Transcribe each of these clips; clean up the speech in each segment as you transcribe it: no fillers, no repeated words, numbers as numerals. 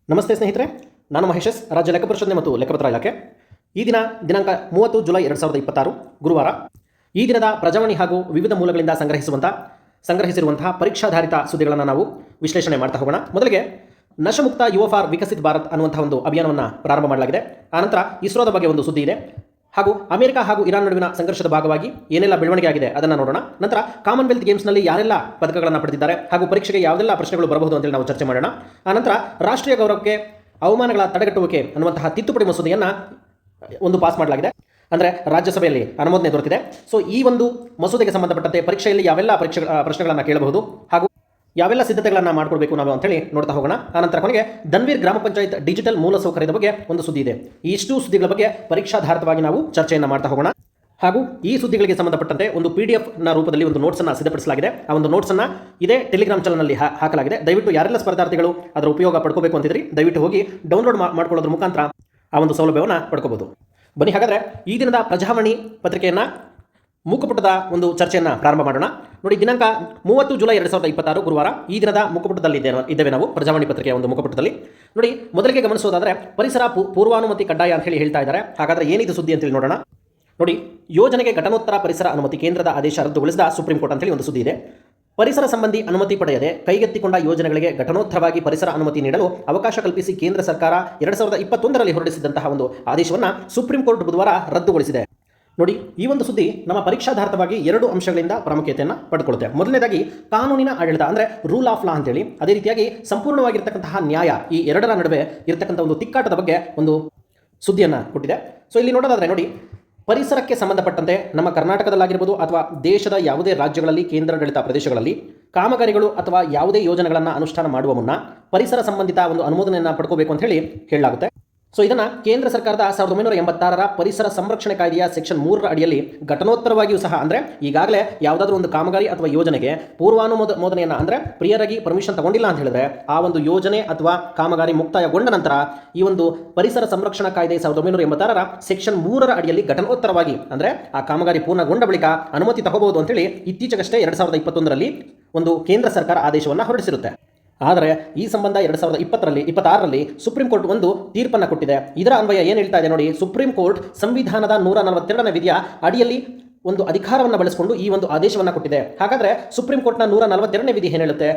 ನಮಸ್ತೆ ಸ್ನೇಹಿತರೆ, ನಾನು ಮಹೇಶಸ್, ರಾಜ್ಯ ಲೆಕ್ಕ ಪರಿಶೋಧನೆ ಮತ್ತು ಲೆಕ್ಕಪತ್ರ ಇಲಾಖೆ. ಈ ದಿನಾಂಕ 30 ಜುಲೈ 2026 ಗುರುವಾರ. ಈ ದಿನದ ಪ್ರಜಾವಾಣಿ ಹಾಗೂ ವಿವಿಧ ಮೂಲಗಳಿಂದ ಸಂಗ್ರಹಿಸಿರುವಂತಹ ಪರೀಕ್ಷಾಧಾರಿತ ಸುದ್ದಿಗಳನ್ನು ನಾವು ವಿಶ್ಲೇಷಣೆ ಮಾಡ್ತಾ ಹೋಗೋಣ. ಮೊದಲಿಗೆ ನಶಮುಕ್ತ ಯುವ ಫಾರ್ ವಿಕಸಿತ್ ಭಾರತ್ ಅನ್ನುವಂಥ ಒಂದು ಅಭಿಯಾನವನ್ನು ಪ್ರಾರಂಭ ಮಾಡಲಾಗಿದೆ. ಆನಂತರ ಇಸ್ರೋದ ಬಗ್ಗೆ ಒಂದು ಸುದ್ದಿ ಇದೆ, ಹಾಗೂ ಅಮೆರಿಕ ಹಾಗೂ ಇರಾನ್ ನಡುವಿನ ಸಂಘರ್ಷದ ಭಾಗವಾಗಿ ಏನೆಲ್ಲ ಬೆಳವಣಿಗೆ ಆಗಿದೆ ಅದನ್ನು ನೋಡೋಣ. ನಂತರ ಕಾಮನ್ವೆಲ್ತ್ ಗೇಮ್ಸ್ನಲ್ಲಿ ಯಾರೆಲ್ಲ ಪದಕಗಳನ್ನು ಪಡೆದಿದ್ದಾರೆ ಹಾಗೂ ಪರೀಕ್ಷೆಗೆ ಯಾವುದೆಲ್ಲ ಪ್ರಶ್ನೆಗಳು ಬರಬಹುದು ಅಂತೇಳಿ ನಾವು ಚರ್ಚೆ ಮಾಡೋಣ. ಆನಂತರ ರಾಷ್ಟ್ರೀಯ ಗೌರವಕ್ಕೆ ಅವಮಾನಗಳ ತಡೆಗಟ್ಟುವಿಕೆ ಅನ್ನುವಂತಹ ತಿದ್ದುಪಡಿ ಮಸೂದೆಯನ್ನು ಒಂದು ಪಾಸ್ ಮಾಡಲಾಗಿದೆ, ಅಂದರೆ ರಾಜ್ಯಸಭೆಯಲ್ಲಿ ಅನುಮೋದನೆ ದೊರೆತಿದೆ. ಸೊ ಈ ಒಂದು ಮಸೂದೆಗೆ ಸಂಬಂಧಪಟ್ಟಂತೆ ಪರೀಕ್ಷೆಯಲ್ಲಿ ಯಾವೆಲ್ಲ ಪ್ರಶ್ನೆಗಳನ್ನು ಕೇಳಬಹುದು ಹಾಗೂ ಯಾವೆಲ್ಲ ಸಿದ್ಧತೆಗಳನ್ನು ಮಾಡಿಕೊಳ್ಬೇಕು ನಾವು ಅಂತೇಳಿ ನೋಡ್ತಾ ಹೋಗೋಣ. ಆನಂತರ ಕೊನೆಗೆ ಧನ್ವೀರ್ ಗ್ರಾಮ ಪಂಚಾಯತ್ ಡಿಜಿಟಲ್ ಮೂಲಸೌಕರ್ಯದ ಬಗ್ಗೆ ಒಂದು ಸುದ್ದಿ ಇದೆ. ಈ ಇಷ್ಟು ಸುದ್ದಿಗಳ ಬಗ್ಗೆ ಪರೀಕ್ಷಾಧಾರಿತವಾಗಿ ನಾವು ಚರ್ಚೆಯನ್ನು ಮಾಡ್ತಾ ಹೋಗೋಣ. ಹಾಗೂ ಈ ಸುದ್ದಿಗಳಿಗೆ ಸಂಬಂಧಪಟ್ಟಂತೆ ಒಂದು PDF ನ ರೂಪದಲ್ಲಿ ಒಂದು ನೋಟ್ಸನ್ನು ಸಿದ್ಧಪಡಿಸಲಾಗಿದೆ. ಆ ಒಂದು ನೋಟ್ಸನ್ನು ಇದೇ ಟೆಲಿಗ್ರಾಮ್ ಚಾನಲ್ನಲ್ಲಿ ಹಾಕಲಾಗಿದೆ. ದಯವಿಟ್ಟು ಯಾರೆಲ್ಲ ಸ್ಪರ್ಧಾರ್ಥಿಗಳು ಅದರ ಉಪಯೋಗ ಪಡ್ಕೋಬೇಕು ಅಂತಿದ್ರಿ ದಯವಿಟ್ಟು ಹೋಗಿ ಡೌನ್ಲೋಡ್ ಮಾಡ್ಕೊಳ್ಳೋದ್ರ ಮುಖಾಂತರ ಆ ಒಂದು ಸೌಲಭ್ಯವನ್ನು ಪಡ್ಕೋಬಹುದು. ಬನ್ನಿ ಹಾಗಾದರೆ ಈ ದಿನದ ಪ್ರಜಾವಾಣಿ ಪತ್ರಿಕೆಯನ್ನು ಮುಖಪುಟದ ಒಂದು ಚರ್ಚೆಯನ್ನು ಪ್ರಾರಂಭ ಮಾಡೋಣ. ನೋಡಿ, ದಿನಾಂಕ 30 ಜುಲೈ 2026 ಗುರುವಾರ. ಈ ದಿನದ ಮುಖಪುಟದಲ್ಲಿ ಇದ್ದೇವೆ ನಾವು ಪ್ರಜಾವಾಣಿ ಪತ್ರಿಕೆಯ ಒಂದು ಮುಖಪುಟದಲ್ಲಿ. ನೋಡಿ, ಮೊದಲಿಗೆ ಗಮನಿಸೋದಾದರೆ ಪರಿಸರ ಪೂರ್ವಾನುಮತಿ ಕಡ್ಡಾಯ ಅಂತ ಹೇಳ್ತಾ ಇದ್ದಾರೆ. ಹಾಗಾದರೆ ಏನಿದು ಸುದ್ದಿ ಅಂತೇಳಿ ನೋಡೋಣ. ನೋಡಿ, ಯೋಜನೆಗೆ ಘಟನೋತ್ತರ ಪರಿಸರ ಅನುಮತಿ, ಕೇಂದ್ರದ ಆದೇಶ ರದ್ದುಗೊಳಿಸಿದ ಸುಪ್ರೀಂ ಕೋರ್ಟ್ ಅಂತೇಳಿ ಒಂದು ಸುದ್ದಿ ಇದೆ. ಪರಿಸರ ಸಂಬಂಧಿ ಅನುಮತಿ ಪಡೆಯದೆ ಕೈಗೆತ್ತಿಕೊಂಡ ಯೋಜನೆಗಳಿಗೆ ಘಟನೋತ್ತರವಾಗಿ ಪರಿಸರ ಅನುಮತಿ ನೀಡಲು ಅವಕಾಶ ಕಲ್ಪಿಸಿ ಕೇಂದ್ರ ಸರ್ಕಾರ 2021ರಲ್ಲಿ ಹೊರಡಿಸಿದಂತಹ ಒಂದು ಆದೇಶವನ್ನು ಸುಪ್ರೀಂ ಕೋರ್ಟ್ ಬುಧವಾರ ರದ್ದುಗೊಳಿಸಿದೆ. ನೋಡಿ, ಈ ಒಂದು ಸುದ್ದಿ ನಮ್ಮ ಪರೀಕ್ಷಾಧಾರಿತವಾಗಿ 2 ಅಂಶಗಳಿಂದ ಪ್ರಾಮುಖ್ಯತೆಯನ್ನು ಪಡೆದುಕೊಳ್ಳುತ್ತೆ. ಮೊದಲನೇದಾಗಿ ಕಾನೂನಿನ ಆಡಳಿತ, ಅಂದರೆ ರೂಲ್ ಆಫ್ ಲಾ ಅಂತೇಳಿ, ಅದೇ ರೀತಿಯಾಗಿ ಸಂಪೂರ್ಣವಾಗಿರ್ತಕ್ಕಂತಹ ನ್ಯಾಯ, ಈ ಎರಡರ ನಡುವೆ ಇರತಕ್ಕಂಥ ಒಂದು ತಿಕ್ಕಾಟದ ಬಗ್ಗೆ ಒಂದು ಸುದ್ದಿಯನ್ನು ಕೊಟ್ಟಿದೆ. ಸೊ ಇಲ್ಲಿ ನೋಡೋದಾದರೆ ನೋಡಿ, ಪರಿಸರಕ್ಕೆ ಸಂಬಂಧಪಟ್ಟಂತೆ ನಮ್ಮ ಕರ್ನಾಟಕದಲ್ಲಾಗಿರ್ಬೋದು ಅಥವಾ ದೇಶದ ಯಾವುದೇ ರಾಜ್ಯಗಳಲ್ಲಿ, ಕೇಂದ್ರಾಡಳಿತ ಪ್ರದೇಶಗಳಲ್ಲಿ ಕಾಮಗಾರಿಗಳು ಅಥವಾ ಯಾವುದೇ ಯೋಜನೆಗಳನ್ನು ಅನುಷ್ಠಾನ ಮಾಡುವ ಮುನ್ನ ಪರಿಸರ ಸಂಬಂಧಿತ ಒಂದು ಅನುಮೋದನೆಯನ್ನು ಪಡ್ಕೋಬೇಕು ಅಂತ ಹೇಳಿ ಹೇಳಲಾಗುತ್ತೆ. ಸೊ ಇದನ್ನು ಕೇಂದ್ರ ಸರ್ಕಾರದ 1986ರ ಪರಿಸರ ಸಂರಕ್ಷಣೆ ಕಾಯ್ದೆಯ ಸೆಕ್ಷನ್ 3ರ ಅಡಿಯಲ್ಲಿ ಘಟನೋತ್ತರವಾಗಿಯೂ ಸಹ, ಅಂದರೆ ಈಗಾಗಲೇ ಯಾವುದಾದ್ರೂ ಒಂದು ಕಾಮಗಾರಿ ಅಥವಾ ಯೋಜನೆಗೆ ಪೂರ್ವಾನುಮೋದನೆಯನ್ನು, ಅಂದರೆ ಪ್ರಿಯರಾಗಿ ಪರ್ಮಿಷನ್ ತಗೊಂಡಿಲ್ಲ ಅಂತ ಹೇಳಿದ್ರೆ ಆ ಒಂದು ಯೋಜನೆ ಅಥವಾ ಕಾಮಗಾರಿ ಮುಕ್ತಾಯಗೊಂಡ ನಂತರ ಈ ಒಂದು ಪರಿಸರ ಸಂರಕ್ಷಣಾ ಕಾಯ್ದೆ 1986ರ ಸೆಕ್ಷನ್ 3ರ ಅಡಿಯಲ್ಲಿ ಘಟನೋತ್ತರವಾಗಿ, ಅಂದರೆ ಆ ಕಾಮಗಾರಿ ಪೂರ್ಣಗೊಂಡ ಬಳಿಕ ಅನುಮತಿ ತಗೋಬಹುದು ಅಂತೇಳಿ ಇತ್ತೀಚೆಗಷ್ಟೇ 2021ರಲ್ಲಿ ಒಂದು ಕೇಂದ್ರ ಸರ್ಕಾರ ಆದೇಶವನ್ನು ಹೊರಡಿಸಿರುತ್ತೆ. ಆದರೆ ಈ ಸಂಬಂಧ 2026ರಲ್ಲಿ ಸುಪ್ರೀಂ ಕೋರ್ಟ್ ಒಂದು ತೀರ್ಪನ್ನು ಕೊಟ್ಟಿದೆ. ಇದರ ಅನ್ವಯ ಏನು ಹೇಳ್ತಾ ಇದೆ ನೋಡಿ, ಸುಪ್ರೀಂ ಕೋರ್ಟ್ ಸಂವಿಧಾನದ 142ನೇ ವಿಧಿಯ ಅಡಿಯಲ್ಲಿ ಒಂದು ಅಧಿಕಾರವನ್ನು ಬಳಸಿಕೊಂಡು ಈ ಒಂದು ಆದೇಶವನ್ನು ಕೊಟ್ಟಿದೆ. ಹಾಗಾದರೆ ಸುಪ್ರೀಂ ಕೋರ್ಟ್ನ 142ನೇ ವಿಧಿ ಏನು ಹೇಳುತ್ತೆ,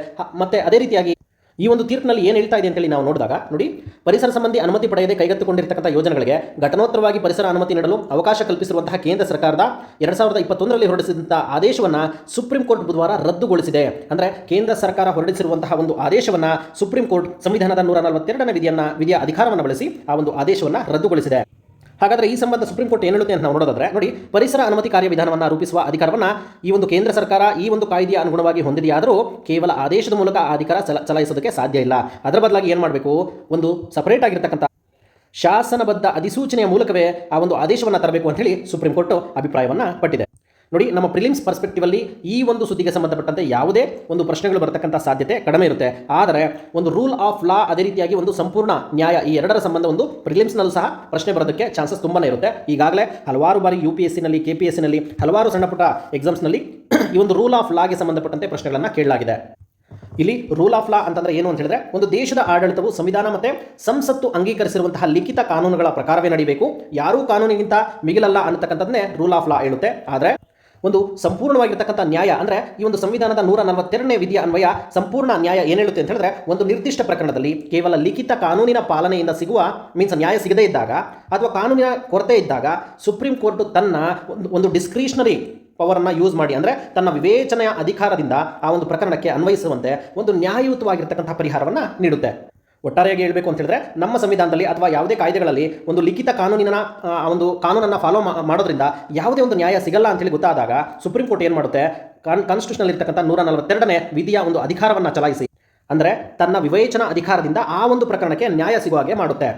ಮತ್ತೆ ಅದೇ ರೀತಿಯಾಗಿ ಈ ಒಂದು ತೀರ್ಪಿನಲ್ಲಿ ಏನು ಹೇಳ್ತಾ ಇದೆ ಅಂತೇಳಿ ನಾವು ನೋಡಿದಾಗ ನೋಡಿ, ಪರಿಸರ ಸಂಬಂಧಿ ಅನುಮತಿ ಪಡೆಯದೆ ಕೈಗೆತ್ತಿಕೊಂಡಿರ್ತಕ್ಕಂಥ ಯೋಜನೆಗಳಿಗೆ ಘಟನೋತ್ತರವಾಗಿ ಪರಿಸರ ಅನುಮತಿ ನೀಡಲು ಅವಕಾಶ ಕಲ್ಪಿಸಿರುವಂತಹ ಕೇಂದ್ರ ಸರ್ಕಾರದ 2021ರಲ್ಲಿ ಹೊರಡಿಸಿದಂತಹ ಆದೇಶವನ್ನು ಸುಪ್ರೀಂ ಕೋರ್ಟ್ ಬುಧವಾರ ರದ್ದುಗೊಳಿಸಿದೆ. ಅಂದರೆ ಕೇಂದ್ರ ಸರ್ಕಾರ ಹೊರಡಿಸಿರುವಂತಹ ಒಂದು ಆದೇಶವನ್ನು ಸುಪ್ರೀಂ ಕೋರ್ಟ್ ಸಂವಿಧಾನದ 142ನೇ ವಿಧಿಯ ಅಧಿಕಾರವನ್ನು ಬಳಸಿ ಆ ಒಂದು ಆದೇಶವನ್ನು ರದ್ದುಗೊಳಿಸಿದೆ. ಹಾಗಾದರೆ ಈ ಸಂಬಂಧ ಸುಪ್ರೀಂ ಕೋರ್ಟ್ ಏನು ಹೇಳುತ್ತೆ ಅಂತ ನಾವು ನೋಡೋದಾದ್ರೆ ನೋಡಿ, ಪರಿಸರ ಅನುಮತಿ ಕಾರ್ಯವಿಧಾನವನ್ನು ರೂಪಿಸುವ ಅಧಿಕಾರವನ್ನು ಈ ಒಂದು ಕೇಂದ್ರ ಸರ್ಕಾರ ಈ ಒಂದು ಕಾಯ್ದೆಯ ಅನುಗುಣವಾಗಿ ಹೊಂದಿದೆಯಾದರೂ ಕೇವಲ ಆದೇಶದ ಮೂಲಕ ಆ ಅಧಿಕಾರ ಚಲಾಯಿಸೋದಕ್ಕೆ ಸಾಧ್ಯ ಇಲ್ಲ. ಅದರ ಬದಲಾಗಿ ಏನು ಮಾಡಬೇಕು, ಒಂದು ಸಪರೇಟ್ ಆಗಿರ್ತಕ್ಕಂಥ ಶಾಸನಬದ್ಧ ಅಧಿಸೂಚನೆಯ ಮೂಲಕವೇ ಆ ಒಂದು ಆದೇಶವನ್ನು ತರಬೇಕು ಅಂತ ಹೇಳಿ ಸುಪ್ರೀಂ ಕೋರ್ಟ್ ಅಭಿಪ್ರಾಯವನ್ನು ಪಟ್ಟಿದೆ. ನೋಡಿ, ನಮ್ಮ ಪ್ರಿಲಿಮ್ಸ್ ಪರ್ಸ್ಪೆಕ್ಟಿವಲ್ಲಿ ಈ ಒಂದು ಸುದ್ದಿಗೆ ಸಂಬಂಧಪಟ್ಟಂತೆ ಯಾವುದೇ ಒಂದು ಪ್ರಶ್ನೆಗಳು ಬರತಕ್ಕಂಥ ಸಾಧ್ಯತೆ ಕಡಿಮೆ ಇರುತ್ತೆ. ಆದರೆ ಒಂದು ರೂಲ್ ಆಫ್ ಲಾ, ಅದೇ ರೀತಿಯಾಗಿ ಒಂದು ಸಂಪೂರ್ಣ ನ್ಯಾಯ, ಈ ಎರಡರ ಸಂಬಂಧ ಒಂದು ಪ್ರಿಲಿಮ್ಸ್ನಲ್ಲೂ ಸಹ ಪ್ರಶ್ನೆ ಬರೋದಕ್ಕೆ ಚಾನ್ಸಸ್ ತುಂಬಾ ಇರುತ್ತೆ. ಈಗಾಗಲೇ ಹಲವಾರು ಬಾರಿ UPSCನಲ್ಲಿ, KPSCನಲ್ಲಿ ಹಲವಾರು ಸಣ್ಣ ಪುಟ್ಟ ಎಕ್ಸಾಮ್ಸ್ನಲ್ಲಿ ಈ ಒಂದು ರೂಲ್ ಆಫ್ ಲಾಗೆ ಸಂಬಂಧಪಟ್ಟಂತೆ ಪ್ರಶ್ನೆಗಳನ್ನು ಕೇಳಲಾಗಿದೆ. ಇಲ್ಲಿ ರೂಲ್ ಆಫ್ ಲಾ ಅಂತಂದ್ರೆ ಏನು ಅಂತ ಹೇಳಿದ್ರೆ, ಒಂದು ದೇಶದ ಆಡಳಿತವು ಸಂವಿಧಾನ ಮತ್ತು ಸಂಸತ್ತು ಅಂಗೀಕರಿಸಿರುವಂತಹ ಲಿಖಿತ ಕಾನೂನುಗಳ ಪ್ರಕಾರವೇ ನಡೀಬೇಕು, ಯಾರೂ ಕಾನೂನಿಗಿಂತ ಮಿಗಿಲಲ್ಲ ಅನ್ನತಕ್ಕಂಥದ್ದನ್ನೇ ರೂಲ್ ಆಫ್ ಲಾ ಹೇಳುತ್ತೆ. ಆದರೆ ಒಂದು ಸಂಪೂರ್ಣವಾಗಿರ್ತಕ್ಕಂಥ ನ್ಯಾಯ, ಅಂದರೆ ಈ ಒಂದು ಸಂವಿಧಾನದ 142ನೇ ವಿಧಿಯ ಅನ್ವಯ ಸಂಪೂರ್ಣ ನ್ಯಾಯ ಏನು ಹೇಳುತ್ತೆ ಅಂತ ಹೇಳಿದ್ರೆ, ಒಂದು ನಿರ್ದಿಷ್ಟ ಪ್ರಕರಣದಲ್ಲಿ ಕೇವಲ ಲಿಖಿತ ಕಾನೂನಿನ ಪಾಲನೆಯಿಂದ ಸಿಗುವ ನ್ಯಾಯ ಸಿಗದೇ ಇದ್ದಾಗ ಅಥವಾ ಕಾನೂನಿನ ಕೊರತೆ ಇದ್ದಾಗ ಸುಪ್ರೀಂ ಕೋರ್ಟ್ ತನ್ನ ಒಂದು ಡಿಸ್ಕ್ರಿಷನರಿ ಪವರನ್ನು ಯೂಸ್ ಮಾಡಿ, ಅಂದರೆ ತನ್ನ ವಿವೇಚನೆಯ ಅಧಿಕಾರದಿಂದ ಆ ಒಂದು ಪ್ರಕರಣಕ್ಕೆ ಅನ್ವಯಿಸುವಂತೆ ಒಂದು ನ್ಯಾಯಯುತವಾಗಿರ್ತಕ್ಕಂಥ ಪರಿಹಾರವನ್ನು ನೀಡುತ್ತೆ. ಒಟ್ಟಾರೆಯಾಗಿ ಹೇಳಬೇಕು ಅಂತ ಹೇಳಿದ್ರೆ, ನಮ್ಮ ಸಂವಿಧಾನದಲ್ಲಿ ಅಥವಾ ಯಾವುದೇ ಕಾಯ್ದೆಗಳಲ್ಲಿ ಒಂದು ಲಿಖಿತ ಒಂದು ಕಾನೂನನ್ನು ಫಾಲೋ ಮಾಡೋದ್ರಿಂದ ಯಾವುದೇ ಒಂದು ನ್ಯಾಯ ಸಿಗಲ್ಲ ಅಂತೇಳಿ ಗೊತ್ತಾದಾಗ ಸುಪ್ರೀಂ ಕೋರ್ಟ್ ಏನು ಮಾಡುತ್ತೆ, ಕಾನ್ಸ್ಟಿಟ್ಯೂಷನಲ್ ಇರ್ತಕ್ಕಂಥ 142ನೇ ವಿಧಿಯ ಒಂದು ಅಧಿಕಾರವನ್ನು ಚಲಾಯಿಸಿ, ಅಂದರೆ ತನ್ನ ವಿವೇಚನಾ ಅಧಿಕಾರದಿಂದ ಆ ಒಂದು ಪ್ರಕರಣಕ್ಕೆ ನ್ಯಾಯ ಸಿಗುವ ಹಾಗೆ ಮಾಡುತ್ತೆ.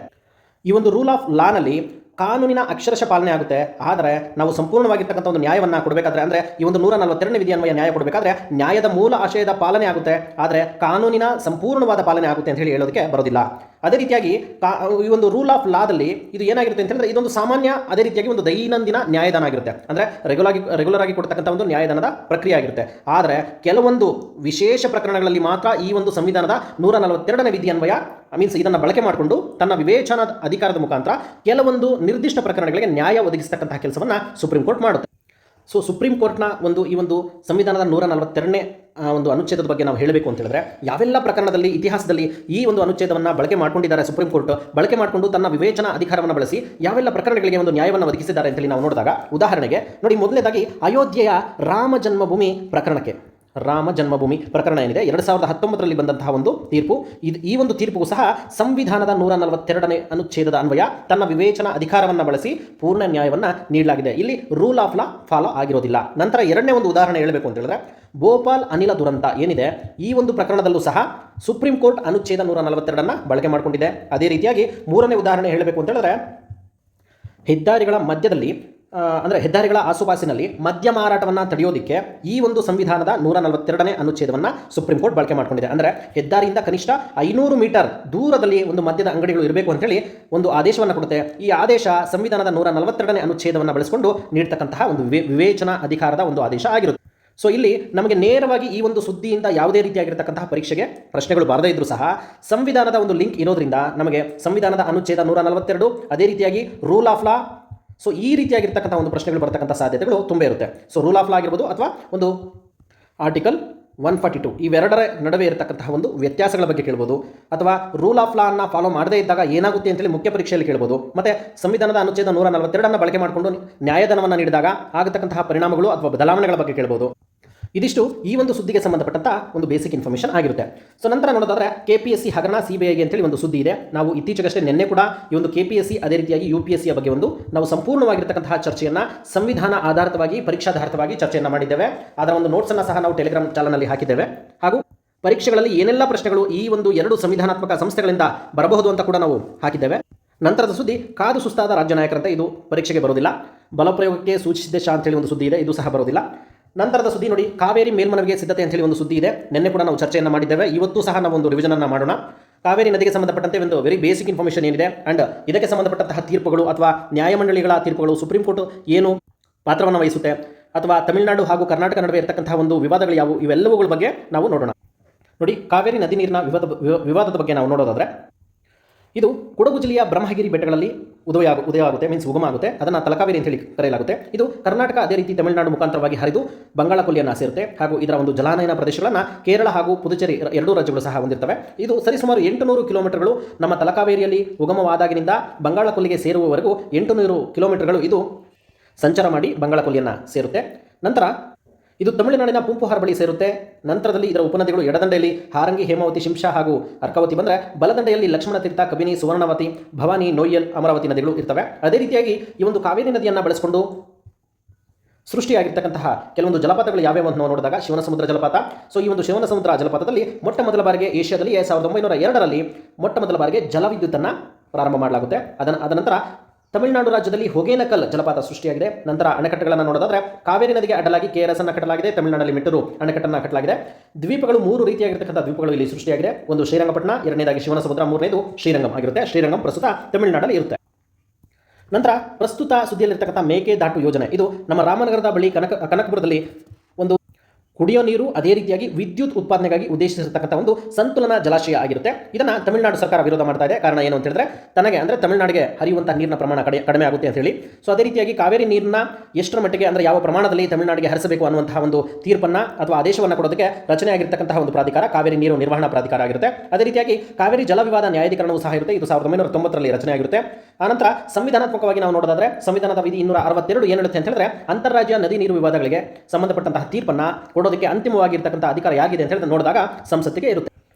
ಈ ಒಂದು ರೂಲ್ ಆಫ್ ಲಾನಲ್ಲಿ ಕಾನೂನಿನ ಅಕ್ಷರಶಃ ಪಾಲನೆ ಆಗುತ್ತೆ. ಆದರೆ ನಾವು ಸಂಪೂರ್ಣವಾಗಿರ್ತಕ್ಕಂಥ ಒಂದು ನ್ಯಾಯವನ್ನು ಕೊಡಬೇಕಾದ್ರೆ, ಅಂದರೆ ಈ ಒಂದು 142ನೇ ವಿಧಿ ಅನ್ವಯ ನ್ಯಾಯ ಕೊಡಬೇಕಾದ್ರೆ ನ್ಯಾಯದ ಮೂಲ ಆಶಯದ ಪಾಲನೆ ಆಗುತ್ತೆ, ಆದರೆ ಕಾನೂನಿನ ಸಂಪೂರ್ಣವಾದ ಪಾಲನೆ ಆಗುತ್ತೆ ಅಂತ ಹೇಳಿ ಹೇಳೋದಕ್ಕೆ ಬರೋದಿಲ್ಲ. ಅದೇ ರೀತಿಯಾಗಿ ಈ ಒಂದು ರೂಲ್ ಆಫ್ ಲಾದಲ್ಲಿ ಇದು ಏನಾಗಿರುತ್ತೆ ಅಂತ ಹೇಳಿದ್ರೆ ಇದೊಂದು ಸಾಮಾನ್ಯ, ಅದೇ ರೀತಿಯಾಗಿ ಒಂದು ದೈನಂದಿನ ನ್ಯಾಯದಾನ ಆಗಿರುತ್ತೆ. ಅಂದರೆ ರೆಗ್ಯುಲರ್ ಆಗಿ ಕೊಡ್ತಕ್ಕಂಥ ಒಂದು ನ್ಯಾಯದಾನದ ಪ್ರಕ್ರಿಯೆ ಆಗಿರುತ್ತೆ. ಆದರೆ ಕೆಲವೊಂದು ವಿಶೇಷ ಪ್ರಕರಣಗಳಲ್ಲಿ ಮಾತ್ರ ಈ ಒಂದು ಸಂವಿಧಾನದ 142ನೇ ವಿಧಿ ಅನ್ವಯ ಮೀನ್ಸ್ ಇದನ್ನು ಬಳಕೆ ಮಾಡಿಕೊಂಡು ತನ್ನ ವಿವೇಚನಾ ಅಧಿಕಾರದ ಮುಖಾಂತರ ಕೆಲವೊಂದು ನಿರ್ದಿಷ್ಟ ಪ್ರಕರಣಗಳಿಗೆ ನ್ಯಾಯ ಒದಗಿಸತಕ್ಕಂತಹ ಕೆಲಸವನ್ನು ಸುಪ್ರೀಂ ಕೋರ್ಟ್ ಮಾಡುತ್ತೆ. ಸೊ ಸುಪ್ರೀಂ ಕೋರ್ಟ್ನ ಈ ಒಂದು ಸಂವಿಧಾನದ 142ನೇ ಒಂದು ಅನುಚ್ಛೇದದ ಬಗ್ಗೆ ನಾವು ಹೇಳಬೇಕು ಅಂತ ಹೇಳಿದ್ರೆ ಯಾವೆಲ್ಲ ಪ್ರಕರಣದಲ್ಲಿ ಇತಿಹಾಸದಲ್ಲಿ ಈ ಒಂದು ಅನುಚ್ಛೇದವನ್ನು ಬಳಕೆ ಮಾಡ್ಕೊಂಡಿದ್ದಾರೆ ಸುಪ್ರೀಂ ಕೋರ್ಟ್ ಬಳಕೆ ಮಾಡಿಕೊಂಡು ತನ್ನ ವಿವೇಚನಾ ಅಧಿಕಾರವನ್ನು ಬಳಸಿ ಯಾವೆಲ್ಲ ಪ್ರಕರಣಗಳಿಗೆ ಒಂದು ನ್ಯಾಯವನ್ನು ಒದಗಿಸಿದ್ದಾರೆ ಅಂತೇಳಿ ನಾವು ನೋಡಿದಾಗ, ಉದಾಹರಣೆಗೆ ನೋಡಿ, ಮೊದಲನೇದಾಗಿ ಅಯೋಧ್ಯೆಯ ರಾಮ ಜನ್ಮಭೂಮಿ ಪ್ರಕರಣ ಏನಿದೆ 2019ರಲ್ಲಿ ಬಂದಂತಹ ಒಂದು ತೀರ್ಪು, ಈ ಒಂದು ತೀರ್ಪಿಗೂ ಸಹ ಸಂವಿಧಾನದ 142ನೇ ಅನುಚ್ಛೇದದ ಅನ್ವಯ ತನ್ನ ವಿವೇಚನಾ ಅಧಿಕಾರವನ್ನು ಬಳಸಿ ಪೂರ್ಣ ನ್ಯಾಯವನ್ನು ನೀಡಲಾಗಿದೆ. ಇಲ್ಲಿ ರೂಲ್ ಆಫ್ ಲಾ ಫಾಲೋ ಆಗಿರೋದಿಲ್ಲ. ನಂತರ ಎರಡನೇ ಒಂದು ಉದಾಹರಣೆ ಹೇಳಬೇಕು ಅಂತ ಹೇಳಿದ್ರೆ ಭೋಪಾಲ್ ಅನಿಲ ದುರಂತ ಏನಿದೆ, ಈ ಒಂದು ಪ್ರಕರಣದಲ್ಲೂ ಸಹ ಸುಪ್ರೀಂ ಕೋರ್ಟ್ ಅನುಚ್ಛೇದ 142ಅನ್ನು ಬಳಕೆ ಮಾಡಿಕೊಂಡಿದೆ. ಅದೇ ರೀತಿಯಾಗಿ ಮೂರನೇ ಉದಾಹರಣೆ ಹೇಳಬೇಕು ಅಂತ ಹೇಳಿದ್ರೆ ಹೆದ್ದಾರಿಗಳ ಮಧ್ಯದಲ್ಲಿ ಅಂದರೆ ಹೆದ್ದಾರಿಗಳ ಆಸುಪಾಸಿನಲ್ಲಿ ಮದ್ಯ ಮಾರಾಟವನ್ನು ತಡೆಯೋದಕ್ಕೆ ಈ ಒಂದು ಸಂವಿಧಾನದ 142ನೇ ಅನುಚ್ಛೇದವನ್ನು ಸುಪ್ರೀಂ ಕೋರ್ಟ್ ಬಳಕೆ ಮಾಡಿಕೊಂಡಿದೆ. ಅಂದರೆ ಹೆದ್ದಾರಿಯಿಂದ ಕನಿಷ್ಠ 500 ಮೀಟರ್ ದೂರದಲ್ಲಿ ಒಂದು ಮದ್ಯದ ಅಂಗಡಿಗಳು ಇರಬೇಕು ಅಂತೇಳಿ ಒಂದು ಆದೇಶವನ್ನು ಕೊಡುತ್ತೆ. ಈ ಆದೇಶ ಸಂವಿಧಾನದ 142ನೇ ಅನುಚ್ಛೇದವನ್ನು ಬಳಸಿಕೊಂಡು ನೀಡತಕ್ಕಂತಹ ಒಂದು ವಿವೇಚನಾ ಅಧಿಕಾರದ ಒಂದು ಆದೇಶ ಆಗಿರುತ್ತೆ. ಸೊ ಇಲ್ಲಿ ನಮಗೆ ನೇರವಾಗಿ ಈ ಒಂದು ಸುದ್ದಿಯಿಂದ ಯಾವುದೇ ರೀತಿಯಾಗಿರ್ತಕ್ಕಂತಹ ಪರೀಕ್ಷೆಗೆ ಪ್ರಶ್ನೆಗಳು ಬಾರದೇ ಇದ್ರೂ ಸಹ ಸಂವಿಧಾನದ ಒಂದು ಲಿಂಕ್ ಇರೋದ್ರಿಂದ ನಮಗೆ ಸಂವಿಧಾನದ ಅನುಚ್ಛೇದ 142, ಅದೇ ರೀತಿಯಾಗಿ ರೂಲ್ ಆಫ್ ಲಾ, ಸೊ ಈ ರೀತಿಯಾಗಿರ್ತಕ್ಕಂಥ ಒಂದು ಪ್ರಶ್ನೆಗಳು ಬರ್ತಕ್ಕಂಥ ಸಾಧ್ಯತೆಗಳು ತುಂಬ ಇರುತ್ತೆ. ಸೊ ರೂಲ್ ಆಫ್ ಲಾ ಆಗಿರ್ಬೋದು ಅಥವಾ ಒಂದು ಆರ್ಟಿಕಲ್ 142 ಇವೆರಡರ ನಡುವೆ ಇರತಕ್ಕಂತಹ ಒಂದು ವ್ಯತ್ಯಾಸಗಳ ಬಗ್ಗೆ ಕೇಳ್ಬೋದು, ಅಥವಾ ರೂಲ್ ಆಫ್ ಲಾ ಅನ್ನು ಫಾಲೋ ಮಾಡದೇ ಇದ್ದಾಗ ಏನಾಗುತ್ತೆ ಅಂತೇಳಿ ಮುಖ್ಯ ಪರೀಕ್ಷೆಯಲ್ಲಿ ಕೇಳ್ಬೋದು. ಮತ್ತು ಸಂವಿಧಾನದ ಅನುಚ್ಛೇದ 142ಅನ್ನು ಬಳಕೆ ಮಾಡಿಕೊಂಡು ನ್ಯಾಯದಾನವನ್ನು ನೀಡಿದಾಗ ಆಗತಕ್ಕಂತಹ ಪರಿಣಾಮಗಳು ಅಥವಾ ಬದಲಾವಣೆಗಳ ಬಗ್ಗೆ ಕೇಳ್ಬೋದು. ಇದಿಷ್ಟು ಈ ಒಂದು ಸುದ್ದಿಗೆ ಸಂಬಂಧಪಟ್ಟಂಥ ಒಂದು ಬೇಸಿಕ್ ಇನ್ಫಾರ್ಮೇಷನ್ ಆಗಿರುತ್ತೆ. ಸೊ ನಂತರ ನೋಡೋದಾದ್ರೆ KPSC ಹಗರಣ CBIಗೆ ಅಂತೇಳಿ ಒಂದು ಸುದ್ದಿ ಇದೆ. ನಾವು ಇತ್ತೀಚೆಗಷ್ಟೇ ನಿನ್ನೆ ಕೂಡ ಈ ಒಂದು KPSC ಅದೇ ರೀತಿಯಾಗಿ UPSC ಬಗ್ಗೆ ನಾವು ಸಂಪೂರ್ಣವಾಗಿರ್ತಕ್ಕಂತಹ ಚರ್ಚೆಯನ್ನು ಸಂವಿಧಾನ ಆಧಾರಿತವಾಗಿ ಪರೀಕ್ಷಾಧಾರಿತವಾಗಿ ಚರ್ಚೆಯನ್ನು ಮಾಡಿದ್ದೇವೆ. ಅದರ ಒಂದು ನೋಟ್ಸನ್ನು ಸಹ ನಾವು ಟೆಲಿಗ್ರಾಮ್ ಚಾನಲ್ನಲ್ಲಿ ಹಾಕಿದ್ದೇವೆ. ಹಾಗೂ ಪರೀಕ್ಷೆಗಳಲ್ಲಿ ಏನೆಲ್ಲ ಪ್ರಶ್ನೆಗಳು ಈ ಒಂದು ಎರಡು ಸಂವಿಧಾನಾತ್ಮಕ ಸಂಸ್ಥೆಗಳಿಂದ ಬರಬಹುದು ಅಂತ ಕೂಡ ನಾವು ಹಾಕಿದ್ದೇವೆ. ನಂತರದ ಸುದ್ದಿ ಕಾದು ಸುಸ್ತಾದ ರಾಜ್ಯ ನಾಯಕರಂತೆ ಇದು ಪರೀಕ್ಷೆಗೆ ಬರೋದಿಲ್ಲ. ಬಲಪ್ರಯೋಗಕ್ಕೆ ಸೂಚಿಸಿದ್ದೆ ಶಾ ಅಂತೇಳಿ ಒಂದು ಸುದ್ದಿ ಇದೆ, ಇದು ಸಹ ಬರೋದಿಲ್ಲ. ನಂತರದ ಸುದ್ದಿ ನೋಡಿ, ಕಾವೇರಿ ಮೇಲ್ಮನವಿಗೆ ಸಿದ್ಧತೆ ಅಂತೇಳಿ ಒಂದು ಸುದ್ದಿ ಇದೆ. ನಿನ್ನೆ ಕೂಡ ನಾವು ಚರ್ಚೆಯನ್ನು ಮಾಡಿದ್ದೇವೆ. ಇವತ್ತು ಸಹ ನಾವು ಒಂದು ರಿವಿಷನ್ ಮಾಡೋಣ. ಕಾವೇರಿ ನದಿಗೆ ಸಂಬಂಧಪಟ್ಟಂತೆ ಒಂದು ವೆರಿ ಬೇಸಿಕ್ ಇನ್ಫಾರ್ಮೇಷನ್ ಏನಿದೆ ಅಂಡ್ ಇದಕ್ಕೆ ಸಂಬಂಧಪಟ್ಟಂತಹ ತೀರ್ಪುಗಳು ಅಥವಾ ನ್ಯಾಯಮಂಡಳಿಗಳ ತೀರ್ಪುಗಳು, ಸುಪ್ರೀಂ ಕೋರ್ಟ್ ಏನು ಪಾತ್ರವನ್ನು ವಹಿಸುತ್ತೆ, ಅಥವಾ ತಮಿಳುನಾಡು ಹಾಗೂ ಕರ್ನಾಟಕ ನಡುವೆ ಇರತಕ್ಕಂತಹ ಒಂದು ವಿವಾದಗಳು ಯಾವುವು, ಇವೆಲ್ಲವುಗಳ ಬಗ್ಗೆ ನಾವು ನೋಡೋಣ. ನೋಡಿ, ಕಾವೇರಿ ನದಿ ನೀರಿನ ವಿವಾದದ ಬಗ್ಗೆ ನಾವು ನೋಡೋದಾದ್ರೆ ಇದು ಕೊಡಗು ಜಿಲ್ಲೆಯ ಬ್ರಹ್ಮಗಿರಿ ಬೆಟ್ಟಗಳಲ್ಲಿ ಉದಯ ಆಗುತ್ತೆ, ಮೀನ್ಸ್ ಉಗಮ ಆಗುತ್ತೆ. ಅದನ್ನು ತಲಕಾವೇರಿ ಅಂತ ಹೇಳಿ ಕರೆಯಲಾಗುತ್ತೆ. ಇದು ಕರ್ನಾಟಕ ಅದೇ ರೀತಿ ತಮಿಳುನಾಡು ಮುಖಾಂತರವಾಗಿ ಹರಿದು ಬಂಗಾಳ ಕೊಲ್ಲಿಯನ್ನು ಸೇರುತ್ತೆ. ಹಾಗೂ ಇದರ ಒಂದು ಜಲಾನಯನ ಪ್ರದೇಶಗಳನ್ನು ಕೇರಳ ಹಾಗೂ ಪುದುಚೇರಿ ಎರಡೂ ರಾಜ್ಯಗಳು ಸಹ ಹೊಂದಿರ್ತವೆ. ಇದು ಸರಿಸುಮಾರು 800 ಕಿಲೋಮೀಟರ್ಗಳು ನಮ್ಮ ತಲಕಾವೇರಿಯಲ್ಲಿ ಉಗಮವಾದಾಗಿನಿಂದ ಬಂಗಾಳ ಕೊಲ್ಲಿಗೆ ಸೇರುವವರೆಗೂ 800 ಕಿಲೋಮೀಟರ್ಗಳು ಇದು ಸಂಚಾರ ಮಾಡಿ ಬಂಗಾಳ ಕೊಲ್ಲಿಯನ್ನು ಸೇರುತ್ತೆ. ನಂತರ ಇದು ತಮಿಳುನಾಡಿನ ಪೂಂಪುಹಾರ್ ಬಳಿ ಸೇರುತ್ತೆ. ನಂತರದಲ್ಲಿ ಇದರ ಉಪನದಿಗಳು ಎಡದಂಡೆಯಲ್ಲಿ ಹಾರಂಗಿ, ಹೇಮಾವತಿ, ಶಿಂಷಾ ಹಾಗೂ ಅರ್ಕಾವತಿ ಬಂದರೆ, ಬಲದಂಡೆಯಲ್ಲಿ ಲಕ್ಷ್ಮಣ ತೀರ್ಥ, ಕಬಿನಿ, ಸುವರ್ಣವತಿ, ಭವಾನಿ, ನೋಯ್ಯಲ್, ಅಮರಾವತಿ ನದಿಗಳು ಇರ್ತವೆ. ಅದೇ ರೀತಿಯಾಗಿ ಈ ಒಂದು ಕಾವೇರಿ ನದಿಯನ್ನು ಬಳಸಿಕೊಂಡು ಸೃಷ್ಟಿಯಾಗಿರ್ತಕ್ಕಂತಹ ಕೆಲವೊಂದು ಜಲಪಾತಗಳು ಯಾವ್ಯಾವ ಅಂತ ನಾವು ನೋಡಿದಾಗ ಶಿವನಸಮುದ್ರ ಜಲಪಾತ. ಸೊ ಈ ಒಂದು ಶಿವನಸಮುದ್ರ ಜಲಪಾತದಲ್ಲಿ ಮೊಟ್ಟ ಮೊದಲ ಬಾರಿಗೆ ಏಷ್ಯಾದಲ್ಲಿ 1902ರಲ್ಲಿ ಮೊಟ್ಟ ಮೊದಲ ಬಾರಿಗೆ ಜಲವಿದ್ಯುತ್ತನ್ನು ಪ್ರಾರಂಭ ಮಾಡಲಾಗುತ್ತೆ. ಅದ ನಂತರ ತಮಿಳುನಾಡು ರಾಜ್ಯದಲ್ಲಿ ಹೊಗೇನಕಲ್ ಜಲಪಾತ ಸೃಷ್ಟಿಯಾಗಿದೆ. ನಂತರ ಅಣೆಕಟ್ಟುಗಳನ್ನು ನೋಡೋದಾದ್ರೆ ಕಾವೇರಿ ನದಿಗೆ ಅಡ್ಡಲಾಗಿ KRS ಅನ್ನು ಕಟ್ಟಲಾಗಿದೆ. ತಮಿಳುನಾಡಲ್ಲಿ ಮೆಟ್ಟೂರು ಅಣೆಕಟ್ಟನ್ನು ಕಟ್ಟಲಾಗಿದೆ. ದ್ವೀಪಗಳು 3 ರೀತಿಯಾಗಿರ್ತಕ್ಕಂಥ ದ್ವೀಪಗಳು ಇಲ್ಲಿ ಸೃಷ್ಟಿಯಾಗಿದೆ. ಒಂದು ಶ್ರೀರಂಗಪಟ್ಟಣ, ಎರಡನೇದಾಗಿ ಶಿವನಸಮುದ್ರ, ಮೂರನೇದು ಶ್ರೀರಂಗಂ ಆಗಿರುತ್ತೆ. ಶ್ರೀರಂಗಂ ಪ್ರಸ್ತುತ ತಮಿಳುನಾಡಲ್ಲಿ ಇರುತ್ತೆ. ನಂತರ ಪ್ರಸ್ತುತ ಸುದ್ದಿಯಲ್ಲಿರ್ತಕ್ಕಂಥ ಮೇಕೆದಾಟು ಯೋಜನೆ, ಇದು ನಮ್ಮ ರಾಮನಗರದ ಬಳಿ ಕನಕಪುರದಲ್ಲಿ ಒಂದು ಕುಡಿಯೋ ನೀರು ಅದೇ ರೀತಿಯಾಗಿ ವಿದ್ಯುತ್ ಉತ್ಪಾದನೆಗಾಗಿ ಉದ್ದೇಶಿಸಿರ್ತಕ್ಕಂಥ ಒಂದು ಸಂತುಲನ ಜಲಾಶಯ ಆಗಿರುತ್ತೆ. ಇದನ್ನು ತಮಿಳುನಾಡು ಸರ್ಕಾರ ವಿರೋಧ ಮಾಡ್ತಾ ಇದೆ. ಕಾರಣ ಏನು ಅಂತ ಹೇಳಿದ್ರೆ ತನಗೆ ಅಂದರೆ ತಮಿಳುನಾಡಿಗೆ ಹರಿಯುವಂಥ ನೀರಿನ ಪ್ರಮಾಣ ಕಡಿಮೆ ಆಗುತ್ತೆ ಅಂತ ಹೇಳಿ. ಸೊ ಅದೇ ರೀತಿಯಾಗಿ ಕಾವೇರಿ ನೀರನ್ನ ಎಷ್ಟರ ಮಟ್ಟಿಗೆ ಅಂದರೆ ಯಾವ ಪ್ರಮಾಣದಲ್ಲಿ ತಮಿಳುನಾಡಿಗೆ ಹರಿಸಬೇಕು ಅನ್ನುವಂತಹ ಒಂದು ತೀರ್ಪನ್ನು ಅಥವಾ ಆದೇಶವನ್ನು ಕೊಡೋದಕ್ಕೆ ರಚನೆ ಆಗಿರ್ತಕ್ಕಂತಹ ಒಂದು ಪ್ರಾಧಿಕಾರ ಕಾವೇರಿ ನೀರು ನಿರ್ವಹಣಾ ಪ್ರಾಧಿಕಾರ ಆಗಿರುತ್ತೆ. ಅದೇ ರೀತಿಯಾಗಿ ಕಾವೇರಿ ಜಲ ವಿವಾದ ನ್ಯಾಯಾಧಿಕರಣವೂ ಸಹ ಇರುತ್ತೆ. ಇದು 1990ರಲ್ಲಿ ರಚನೆ ಆಗಿರುತ್ತೆ. ಆನಂತರ ಸಂವಿಧಾನಾತ್ಮಕವಾಗಿ ನಾವು ನೋಡೋದಾದ್ರೆ ಸಂವಿಧಾನದ ವಿಧಿ 262 ಏನು ಹೇಳುತ್ತೆ ಅಂತ ಹೇಳಿದ್ರೆ ಅಂತಾರಾಜ್ಯ ನದಿ ನೀರು ವಿವಾದಗಳಿಗೆ ಸಂಬಂಧಪಟ್ಟಂತಹ ತೀರ್ಪನ್ನು ಕೊಡೋದಕ್ಕೆ ಅಂತಿಮವಾಗಿರ್ತಕ್ಕಂಥ ಅಧಿಕಾರ ಯಾಗಿದೆ ಅಂತ ಹೇಳಿದ್ರೆ ನೋಡಿದಾಗ ಸಂಸತ್ತಿಗೆ ಇರುತ್ತೆ.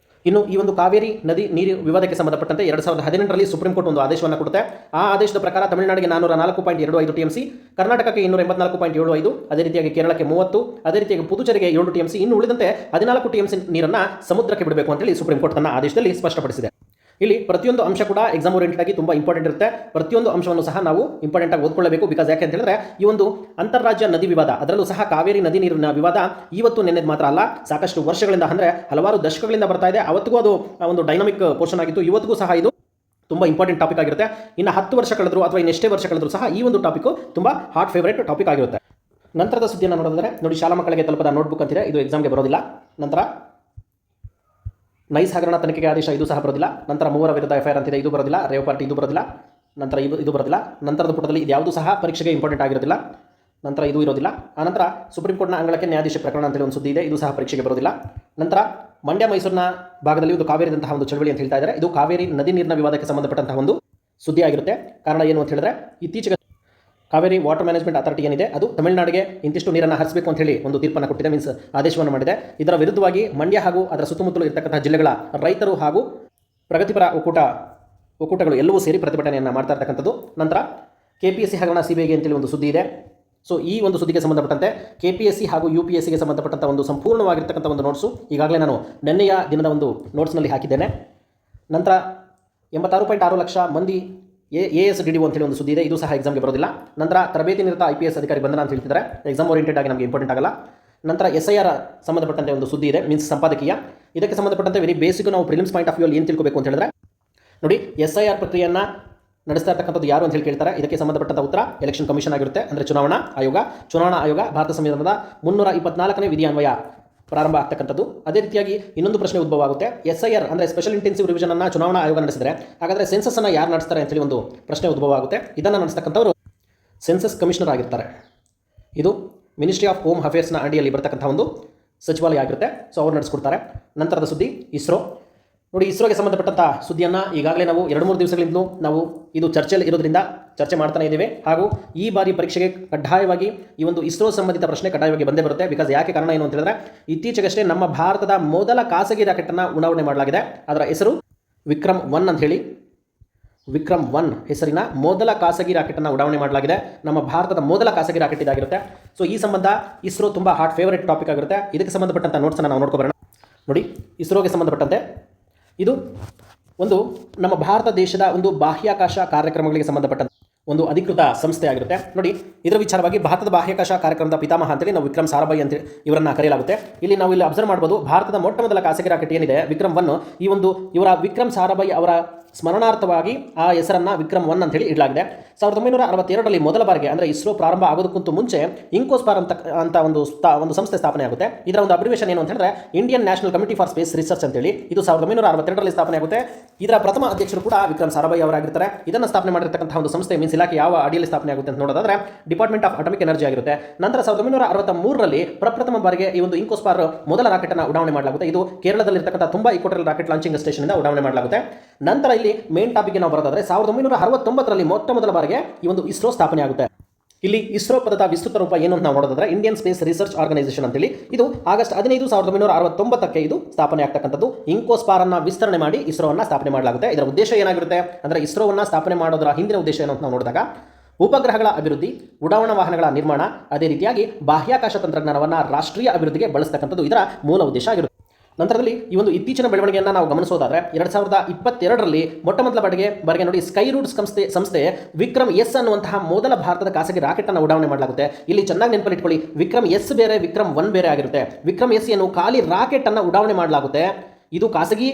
ಇನ್ನು ಈ ಒಂದು ಕಾವೇರಿ ನದಿ ನೀರು ವಿವಾದಕ್ಕೆ ಸಂಬಂಧಪಟ್ಟಂತೆ 2018ರಲ್ಲಿ ಸುಪ್ರೀಂ ಕೋರ್ಟ್ ಒಂದು ಆದೇಶವನ್ನು ಕೊಡುತ್ತೆ. ಆ ಆದೇಶದ ಪ್ರಕಾರ ತಮಿಳುನಾಡಿಗೆ 404.25 TMC, ಕರ್ನಾಟಕಕ್ಕೆ 284.75, ಅದೇ ರೀತಿಯಾಗಿ ಕೇರಳಕ್ಕೆ 30, ಅದೇ ರೀತಿಯಾಗಿ ಪುದುಚೇರಿಗೆ 7 TMC, ಇನ್ನು ಉಳಿದಂತೆ 14 TMC ನೀರನ್ನು ಸಮುದ್ರಕ್ಕೆ ಬಿಡಬೇಕು ಅಂತೇಳಿ ಸುಪ್ರೀಂ ಕೋರ್ಟ್ ತನ್ನ ಆದೇಶದಲ್ಲಿ ಸ್ಪಷ್ಟಪಡಿಸಿದೆ. ಇಲ್ಲಿ ಪ್ರತಿಯೊಂದು ಅಂಶ ಕೂಡ ಎಕ್ಸಾಮ್ ಓರಿಯೆಂಟೆಡ್ ಆಗಿ ತುಂಬ ಇಂಪಾರ್ಟೆಂಟ್ ಇರುತ್ತೆ. ಪ್ರತಿಯೊಂದು ಅಂಶವನ್ನು ಸಹ ನಾವು ಇಂಪಾರ್ಟೆಂಟ್ ಆಗಿ ಓದ್ಕೊಳ್ಳಬೇಕು. ಬಿಕಾಸ್ ಯಾಕೆ ಅಂತ ಹೇಳಿದ್ರೆ ಈ ಒಂದು ಅಂತಾರಾಜ್ಯ ನದಿ ವಿವಾದ, ಅದರಲ್ಲೂ ಸಹ ಕಾವೇರಿ ನದಿ ನೀರಿನ ವಿವಾದ ಇವತ್ತು ನೆನ್ನೆದು ಮಾತ್ರ ಅಲ್ಲ, ಸಾಕಷ್ಟು ವರ್ಷಗಳಿಂದ ಅಂದರೆ ಹಲವಾರು ದಶಕಗಳಿಂದ ಬರ್ತಾ ಇದೆ. ಅವತ್ತಿಗೂ ಅದು ಒಂದು ಡೈನಾಮಿಕ್ ಪೋರ್ಷನ್ ಆಗಿತ್ತು, ಇವತ್ತಿಗೂ ಸಹ ಇದು ತುಂಬ ಇಂಪಾರ್ಟೆಂಟ್ ಟಾಪಿಕ್ ಆಗಿರುತ್ತೆ. ಇನ್ನು 10 ವರ್ಷ ಕಳೆದ್ರು ಅಥವಾ ಇನ್ನೆಷ್ಟೇ ವರ್ಷ ಕಳೆದ್ರು ಸಹ ಈ ಒಂದು ಟಾಪಿಕ್ ತುಂಬ ಹಾಟ್ ಫೇವರೇಟ್ ಟಾಪಿಕ್ ಆಗಿರುತ್ತೆ. ನಂತರದ ಸುದ್ದಿಯನ್ನು ನೋಡೋದಾದರೆ ನೋಡಿ, ಶಾಲಾ ಮಕ್ಕಳಿಗೆ ತಲುಪದ ನೋಟ್ಬುಕ್ ಅಂತಿದೆ, ಇದು ಎಕ್ಸಾಮ್ಗೆ ಬರೋದಿಲ್ಲ. ನಂತರ ನೈಸ್ ಹಗರಣ ತನಿಖೆಗೆ ಆದೇಶ, ಇದು ಸಹ ಬರೋದಿಲ್ಲ. ನಂತರ ಮೂವರ ವಿರುದ್ಧ ಎಫ್ಐಆರ್ ಅಂತಿದೆ, ಇದು ಬರೋದಿಲ್ಲ. ರೇವ್ ಪಾರ್ಟಿ, ಇದು ಬರೋದಿಲ್ಲ. ನಂತರ ಇದು ಬರೋದಿಲ್ಲ. ನಂತರದ ಪುಟದಲ್ಲಿ ಇದು ಯಾವುದು ಸಹ ಪರೀಕ್ಷೆಗೆ ಇಂಪಾರ್ಟೆಂಟ್ ಆಗಿರೋದಿಲ್ಲ. ನಂತರ ಇದು ಇರೋದಿಲ್ಲ. ಆನಂತರ ಸುಪ್ರೀಂ ಕೋರ್ಟ್ನ ಅಂಗಳಕ್ಕೆ ನ್ಯಾಯಾಧೀಶ ಪ್ರಕರಣ ಅಂತೇಳಿ ಒಂದು ಸುದ್ದಿ ಇದೆ, ಇದು ಸಹ ಪರೀಕ್ಷೆಗೆ ಬರೋದಿಲ್ಲ. ನಂತರ ಮಂಡ್ಯ ಮೈಸೂರಿನ ಭಾಗದಲ್ಲಿ ಒಂದು ಕಾವೇರಿದಂತಹ ಒಂದು ಚಳವಳಿ ಅಂತ ಹೇಳ್ತಾ ಇದ್ದಾರೆ, ಇದು ಕಾವೇರಿ ನದಿ ನೀರಿನ ವಿವಾದಕ್ಕೆ ಸಂಬಂಧಪಟ್ಟಂತಹ ಒಂದು ಸುದ್ದಿ ಆಗಿರುತ್ತೆ. ಕಾರಣ ಏನು ಅಂತ ಹೇಳಿದ್ರೆ, ಇತ್ತೀಚೆಗೆ ಕಾವೇರಿ ವಾಟರ್ ಮ್ಯಾನೇಜ್ಮೆಂಟ್ ಅಥಾರಿಟಿ ಏನಿದೆ ಅದು ತಮಿಳುನಾಡಿಗೆ ಇಂತಿಷ್ಟು ನೀರನ್ನು ಹರಿಸಬೇಕು ಅಂತ ಹೇಳಿ ಒಂದು ತೀರ್ಪನ್ನು ಕೊಟ್ಟಿದೆ, ಮೀನ್ಸ್ ಆದೇಶವನ್ನು ಮಾಡಿದೆ. ಇದರ ವಿರುದ್ಧವಾಗಿ ಮಂಡ್ಯ ಹಾಗೂ ಅದರ ಸುತ್ತಮುತ್ತಲು ಇರತಕ್ಕಂತಹ ಜಿಲ್ಲೆಗಳ ರೈತರು ಹಾಗೂ ಪ್ರಗತಿಪರ ಒಕ್ಕೂಟಗಳು ಎಲ್ಲವೂ ಸೇರಿ ಪ್ರತಿಭಟನೆಯನ್ನು ಮಾಡ್ತಾ ಇರ್ತಕ್ಕಂಥದ್ದು. ನಂತರ KPSC ಹಗರಣ CBIಗೆ ಅಂತೇಳಿ ಒಂದು ಸುದ್ದಿ ಇದೆ. ಸೊ ಈ ಒಂದು ಸುದ್ದಿಗೆ ಸಂಬಂಧಪಟ್ಟಂತೆ KPSC ಹಾಗೂ UPSCಗೆ ಸಂಬಂಧಪಟ್ಟಂಥ ಒಂದು ಸಂಪೂರ್ಣವಾಗಿರ್ತಕ್ಕಂಥ ಒಂದು ನೋಟ್ಸು ಈಗಾಗಲೇ ನಾನು ನೆನ್ನೆಯ ದಿನದ ಒಂದು ನೋಟ್ಸ್ನಲ್ಲಿ ಹಾಕಿದ್ದೇನೆ. ನಂತರ 86.6 ಲಕ್ಷ ಮಂದಿ ASDDO ಅಂತೇಳಿ ಒಂದು ಸುದ್ದಿ ಇದೆ, ಇದು ಸಹ ಎಕ್ಸಾಮ್ಗೆ ಬರೋದಿಲ್ಲ. ನಂತರ ತರಬೇತಿ ನಿರತ IPS ಅಧಿಕಾರಿ ಬಂಧನ ಅಂತ ಹೇಳ್ತಿದ್ದಾರೆ, ಎಕ್ಸಾಮ್ ಓರಿಯೆಂಟೆಡ್ ಆಗಿ ನಮಗೆ ಇಂಪಾರ್ಟೆಂಟ್ ಆಗಲ್ಲ. ನಂತರ SIR ಸಂಬಂಧಪಟ್ಟಂತೆ ಒಂದು ಸುದ್ದಿ ಇದೆ, ಮೀನ್ಸ್ ಸಂಪಾದಕೀಯ. ಇದಕ್ಕೆ ಸಂಬಂಧಪಟ್ಟಂತೆ ವೆರಿ ಬೇಸಿಕ್ ನಾವು ಪ್ರಿಲಿಮ್ಸ್ ಪಾಯಿಂಟ್ ಆಫ್ ವ್ಯೂ ಏನು ತಿಳ್ಕೋಬೇಕು ಅಂತ ಹೇಳಿದ್ರೆ ನೋಡಿ, SIR ಪ್ರಕ್ರಿಯೆಯನ್ನು ನಡೆಸ್ತಾ ಇರ್ತಕ್ಕಂಥದ್ದು ಯಾರು ಅಂತ ಹೇಳಿ ಕೇಳ್ತಾರೆ. ಇದಕ್ಕೆ ಸಂಬಂಧಪಟ್ಟಂಥ ಉತ್ತರ ಎಲೆಕ್ಷನ್ ಕಮಿಷನ್ ಆಗಿರುತ್ತೆ, ಅಂದರೆ ಚುನಾವಣಾ ಆಯೋಗ ಭಾರತ ಸಂವಿಧಾನದ 324ನೇ ವಿಧಿ ಅನ್ವಯ ಪ್ರಾರಂಭ ಆಗ್ತಕ್ಕಂಥದ್ದು. ಅದೇ ರೀತಿಯಾಗಿ ಇನ್ನೊಂದು ಪ್ರಶ್ನೆ ಉದ್ಭವ ಆಗುತ್ತೆ, SIR ಅಂದರೆ ಸ್ಪೆಷಲ್ ಇಂಟೆನ್ಸಿವ್ ರಿವಿಷನ್ ಅನ್ನು ಚುನಾವಣಾ ಆಯೋಗ ನಡೆಸಿದರೆ ಹಾಗಾದರೆ ಸೆನ್ಸಸ್ ಅನ್ನು ಯಾರು ನಡೆಸ್ತಾರೆ ಅಂತೇಳಿ ಒಂದು ಪ್ರಶ್ನೆ ಉದ್ಭವ ಆಗುತ್ತೆ. ಇದನ್ನು ನಡೆಸ್ತಕ್ಕಂಥವರು ಸೆನ್ಸಸ್ ಕಮಿಷನರ್ ಆಗಿರ್ತಾರೆ. ಇದು ಮಿನಿಸ್ಟ್ರಿ ಆಫ್ ಹೋಮ್ ಅಫೇರ್ಸ್ನ ಅಡಿಯಲ್ಲಿ ಬರ್ತಕ್ಕಂಥ ಒಂದು ಸಚಿವಾಲಯ ಆಗಿರುತ್ತೆ. ಸೊ ಅವ್ರು ನಡೆಸ್ಕೊಡ್ತಾರೆ. ನಂತರದ ಸುದ್ದಿ ಇಸ್ರೋ. ನೋಡಿ, ಇಸ್ರೋಗೆ ಸಂಬಂಧಪಟ್ಟಂಥ ಸುದ್ದಿಯನ್ನು ಈಗಾಗಲೇ ನಾವು 2-3 ದಿವಸಗಳಿಂದಲೂ ನಾವು ಇದು ಚರ್ಚೆಯಲ್ಲಿ ಇರೋದ್ರಿಂದ ಚರ್ಚೆ ಮಾಡ್ತಾನೆ ಇದ್ದೇವೆ. ಹಾಗೂ ಈ ಬಾರಿ ಪರೀಕ್ಷೆಗೆ ಕಡ್ಡಾಯವಾಗಿ ಈ ಒಂದು ಇಸ್ರೋ ಸಂಬಂಧಿತ ಪ್ರಶ್ನೆ ಕಡ್ಡಾಯವಾಗಿ ಬಂದೇ ಬರುತ್ತೆ. ಬಿಕಾಸ್ ಯಾಕೆ ಕಾರಣ ಏನು ಅಂತ ಹೇಳಿದ್ರೆ, ಇತ್ತೀಚೆಗಷ್ಟೇ ನಮ್ಮ ಭಾರತದ ಮೊದಲ ಖಾಸಗಿ ರಾಕೆಟನ್ನು ಉಡಾವಣೆ ಮಾಡಲಾಗಿದೆ. ಅದರ ಹೆಸರು ವಿಕ್ರಮ್ 1 ಅಂತ ಹೇಳಿ. ವಿಕ್ರಮ್ 1 ಹೆಸರಿನ ಮೊದಲ ಖಾಸಗಿ ರಾಕೆಟನ್ನು ಉಡಾವಣೆ ಮಾಡಲಾಗಿದೆ. ನಮ್ಮ ಭಾರತದ ಮೊದಲ ಖಾಸಗಿ ರಾಕೆಟ್ ಇದಾಗಿರುತ್ತೆ. ಸೊ ಈ ಸಂಬಂಧ ಇಸ್ರೋ ತುಂಬ ಹಾಟ್ ಫೇವರೇಟ್ ಟಾಪಿಕ್ ಆಗಿರುತ್ತೆ. ಇದಕ್ಕೆ ಸಂಬಂಧಪಟ್ಟಂಥ ನೋಟ್ಸನ್ನು ನಾವು ನೋಡ್ಕೊಬರೋಣ. ನೋಡಿ, ಇಸ್ರೋಗೆ ಸಂಬಂಧಪಟ್ಟಂತೆ ಇದು ಒಂದು ನಮ್ಮ ಭಾರತ ದೇಶದ ಒಂದು ಬಾಹ್ಯಾಕಾಶ ಕಾರ್ಯಕ್ರಮಗಳಿಗೆ ಸಂಬಂಧಪಟ್ಟಂತೆ ಒಂದು ಅಧಿಕೃತ ಸಂಸ್ಥೆ ಆಗಿರುತ್ತೆ. ನೋಡಿ, ಇದರ ವಿಚಾರವಾಗಿ ಭಾರತದ ಬಾಹ್ಯಾಕಾಶ ಕಾರ್ಯಕ್ರಮದ ಪಿತಾಮಹ ಅಂತೇಳಿ ನಾವು ವಿಕ್ರಮ್ ಸಾರಾಭಾಯಿ ಅಂತ ಇವರನ್ನು ಕರೆಯಲಾಗುತ್ತೆ. ಇಲ್ಲಿ ನಾವು ಇಲ್ಲಿ ಅಬ್ಸರ್ವ್ ಮಾಡ್ಬೋದು, ಭಾರತದ ಮೊಟ್ಟ ಮೊದಲ ಖಾಸಗಿ ರಾಕೆಟ್ ಏನಿದೆ ವಿಕ್ರಮ್ 1, ಈ ಒಂದು ಇವರ ವಿಕ್ರಮ್ ಸಾರಾಭಾಯಿ ಅವರ ಸ್ಮರಣಾರ್ಥವಾಗಿ ಆ ಹೆಸರನ್ನು ವಿಕ್ರಮ್ 1 ಅಂತೇಳಿ ಇಡಲಾಗಿದೆ. 1962ರಲ್ಲಿ ಮೊದಲ ಬಾರಿಗೆ, ಅಂದರೆ ಇಸ್ರೋ ಪ್ರಾರಂಭ ಆಗೋದಕ್ಕಂತೂ ಮುಂಚೆ ಇಂಕೋಸ್ಪಾರ್ ಅಂತ ಒಂದು ಸಂಸ್ಥೆ ಸ್ಥಾಪನೆ ಆಗುತ್ತೆ. ಇದರ ಒಂದು ಅಬ್ರಿವೇಷನ್ ಏನು ಅಂತ ಹೇಳಿದ್ರೆ Indian national committee for space research ಅಂತೇಳಿ. ಇದು 1962ರಲ್ಲಿ ಸ್ಥಾಪನೆ ಆಗುತ್ತೆ. ಇದರ ಪ್ರಥಮ ಅಧ್ಯಕ್ಷರು ಕೂಡ ವಿಕ್ರಮ್ ಸಾರಾಭಾಯಿ ಅವರಾಗಿರ್ತಾರೆ. ಇದನ್ನು ಸ್ಥಾಪನೆ ಮಾಡಿರ್ತಕ್ಕಂಥ ಒಂದು ಸಂಸ್ಥೆ ಮೀನ್ಸ್ ಇಲಾಖೆ ಯಾವ ಅಡಿಯಲ್ಲಿ ಸ್ಥಾಪನೆ ಆಗುತ್ತೆ ಅಂತ ನೋಡೋದಾದ್ರೆ ಡಿಪಾರ್ಟ್ಮೆಂಟ್ ಆಫ್ ಅಟಾಮಿಕ್ ಎನರ್ಜಿ ಆಗಿರುತ್ತೆ. ನಂತರ 1963ರಲ್ಲಿ ಪ್ರಪ್ರಥಮ ಬಾರಿಗೆ ಈ ಒಂದು ಇಂಕೋಸ್ಪಾರ್ ಮೊದಲ ರಾಕೆಟ್ ಅನ್ನು ಉಡಾವಣೆ ಮಾಡಲಾಗುತ್ತೆ. ಇದು ಕೇರಳದಲ್ಲಿರ್ತಕ್ಕಂಥ ತುಂಬಾ ಇಕ್ವಟೋರಿಯಲ್ ರಾಕೆಟ್ ಲಾಂಚಿಂಗ್ ಸ್ಟೇಷನ್ ಇಂದ ಉಡಾವಣೆ ಮಾಡಲಾಗುತ್ತೆ. ನಂತರ ಇಲ್ಲಿ ಮೇನ್ ಟಾಪಿಕ್ಗೆ ನಾವು ಬರೋದಾದ್ರೆ 1969ರಲ್ಲಿ ಮೊಟ್ಟ ಮೊದಲ ಬಾರಿಗೆ ಈ ಒಂದು ಇಸ್ರೋ ಸ್ಥಾಪನೆ ಆಗುತ್ತೆ. ಇಲ್ಲಿ ಇಸ್ರೋ ಪದದ ವಿಸ್ತೃತ ರೂಪ ಏನು ಅಂತ ನಾವು ನೋಡೋದಾದ್ರೆ ಇಂಡಿಯನ್ ಸ್ಪೇಸ್ ರಿಸರ್ಚ್ ಆರ್ಗನೈಸೇಷನ್ ಅಂತೇಳಿ. ಇದು ಆಗಸ್ಟ್ 15, 1969ಕ್ಕೆ ಇದು ಸ್ಥಾಪನೆ ಆಗ್ತಕ್ಕಂಥದ್ದು. ಇಂಕೋಸ್ಪಾರ್ ಅನ್ನ ವಿಸ್ತರಣೆ ಮಾಡಿ ಇಸ್ರೋವನ್ನು ಸ್ಥಾಪನೆ ಮಾಡಲಾಗುತ್ತೆ. ಇದರ ಉದ್ದೇಶ ಏನಾಗಿರುತ್ತೆ ಅಂದರೆ ಇಸ್ರೋವನ್ನು ಸ್ಥಾಪನೆ ಮಾಡೋದರ ಹಿಂದಿನ ಉದ್ದೇಶ ಏನು ಅಂತ ನಾವು ನೋಡಿದಾಗ ಉಪಗ್ರಹಗಳ ಅಭಿವೃದ್ಧಿ, ಉಡಾವಣಾ ವಾಹನಗಳ ನಿರ್ಮಾಣ, ಅದೇ ರೀತಿಯಾಗಿ ಬಾಹ್ಯಾಕಾಶ ತಂತ್ರಜ್ಞಾನವನ್ನು ರಾಷ್ಟ್ರೀಯ ಅಭಿವೃದ್ಧಿಗೆ ಬಳಸ್ತಕ್ಕಂಥದ್ದು ಇದರ ಮೂಲ ಉದ್ದೇಶ ಆಗಿರುತ್ತೆ. ನಂತರದಲ್ಲಿ ಈ ಒಂದು ಇತ್ತೀಚಿನ ಬೆಳವಣಿಗೆಯನ್ನು ನಾವು ಗಮನಿಸೋದಾದ್ರೆ 2022ರಲ್ಲಿ ಮೊಟ್ಟ ಮೊದಲ ಬಾರಿಗೆ ನೋಡಿ ಸ್ಕೈ ರೂಟ್ಸ್ ಸಂಸ್ಥೆ ವಿಕ್ರಮ್ S ಅನ್ನುವಂತಹ ಮೊದಲ ಭಾರತದ ಖಾಸಗಿ ರಾಕೆಟ್ ಅನ್ನು ಉಡಾವಣೆ ಮಾಡಲಾಗುತ್ತೆ. ಇಲ್ಲಿ ಚೆನ್ನಾಗಿ ನೆನಪಲ್ಲಿ ಇಟ್ಕೊಳ್ಳಿ, ವಿಕ್ರಮ್ S ಬೇರೆ, ವಿಕ್ರಮ್ 1 ಬೇರೆ ಆಗಿರುತ್ತೆ. ವಿಕ್ರಮ್ S ಏನು ಖಾಲಿ ರಾಕೆಟ್ ಅನ್ನು ಉಡಾವಣೆ ಮಾಡಲಾಗುತ್ತೆ. ಇದು ಖಾಸಗಿ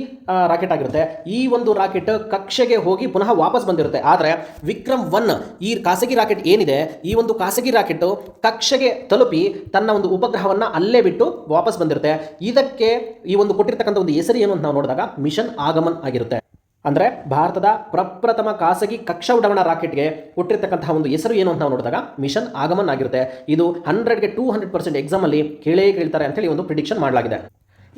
ರಾಕೆಟ್ ಆಗಿರುತ್ತೆ. ಈ ಒಂದು ರಾಕೆಟ್ ಕಕ್ಷೆಗೆ ಹೋಗಿ ಪುನಃ ವಾಪಸ್ ಬಂದಿರುತ್ತೆ. ಆದರೆ ವಿಕ್ರಮ್ 1 ಈ ಖಾಸಗಿ ರಾಕೆಟ್ ಏನಿದೆ, ಈ ಒಂದು ಖಾಸಗಿ ರಾಕೆಟ್ ಕಕ್ಷೆಗೆ ತಲುಪಿ ತನ್ನ ಒಂದು ಉಪಗ್ರಹವನ್ನು ಅಲ್ಲೇ ಬಿಟ್ಟು ವಾಪಸ್ ಬಂದಿರುತ್ತೆ. ಇದಕ್ಕೆ ಈ ಒಂದು ಕೊಟ್ಟಿರ್ತಕ್ಕಂಥ ಒಂದು ಹೆಸರು ಏನು ಅಂತ ನಾವು ನೋಡಿದಾಗ ಮಿಷನ್ ಆಗಮನ್ ಆಗಿರುತ್ತೆ. ಅಂದರೆ ಭಾರತದ ಪ್ರಪ್ರಥಮ ಖಾಸಗಿ ಕಕ್ಷಾ ಉಡಾವಣಾ ರಾಕೆಟ್ಗೆ ಕೊಟ್ಟಿರ್ತಕ್ಕಂತಹ ಒಂದು ಹೆಸರು ಏನು ಅಂತ ನಾವು ನೋಡಿದಾಗ ಮಿಷನ್ ಆಗಮನ್ ಆಗಿರುತ್ತೆ. ಇದು 100ಗೆ 200% ಎಕ್ಸಾಮಲ್ಲಿ ಕೇಳ್ತಾರೆ ಅಂತೇಳಿ ಒಂದು ಪ್ರಿಡಿಕ್ಷನ್ ಮಾಡಲಾಗಿದೆ.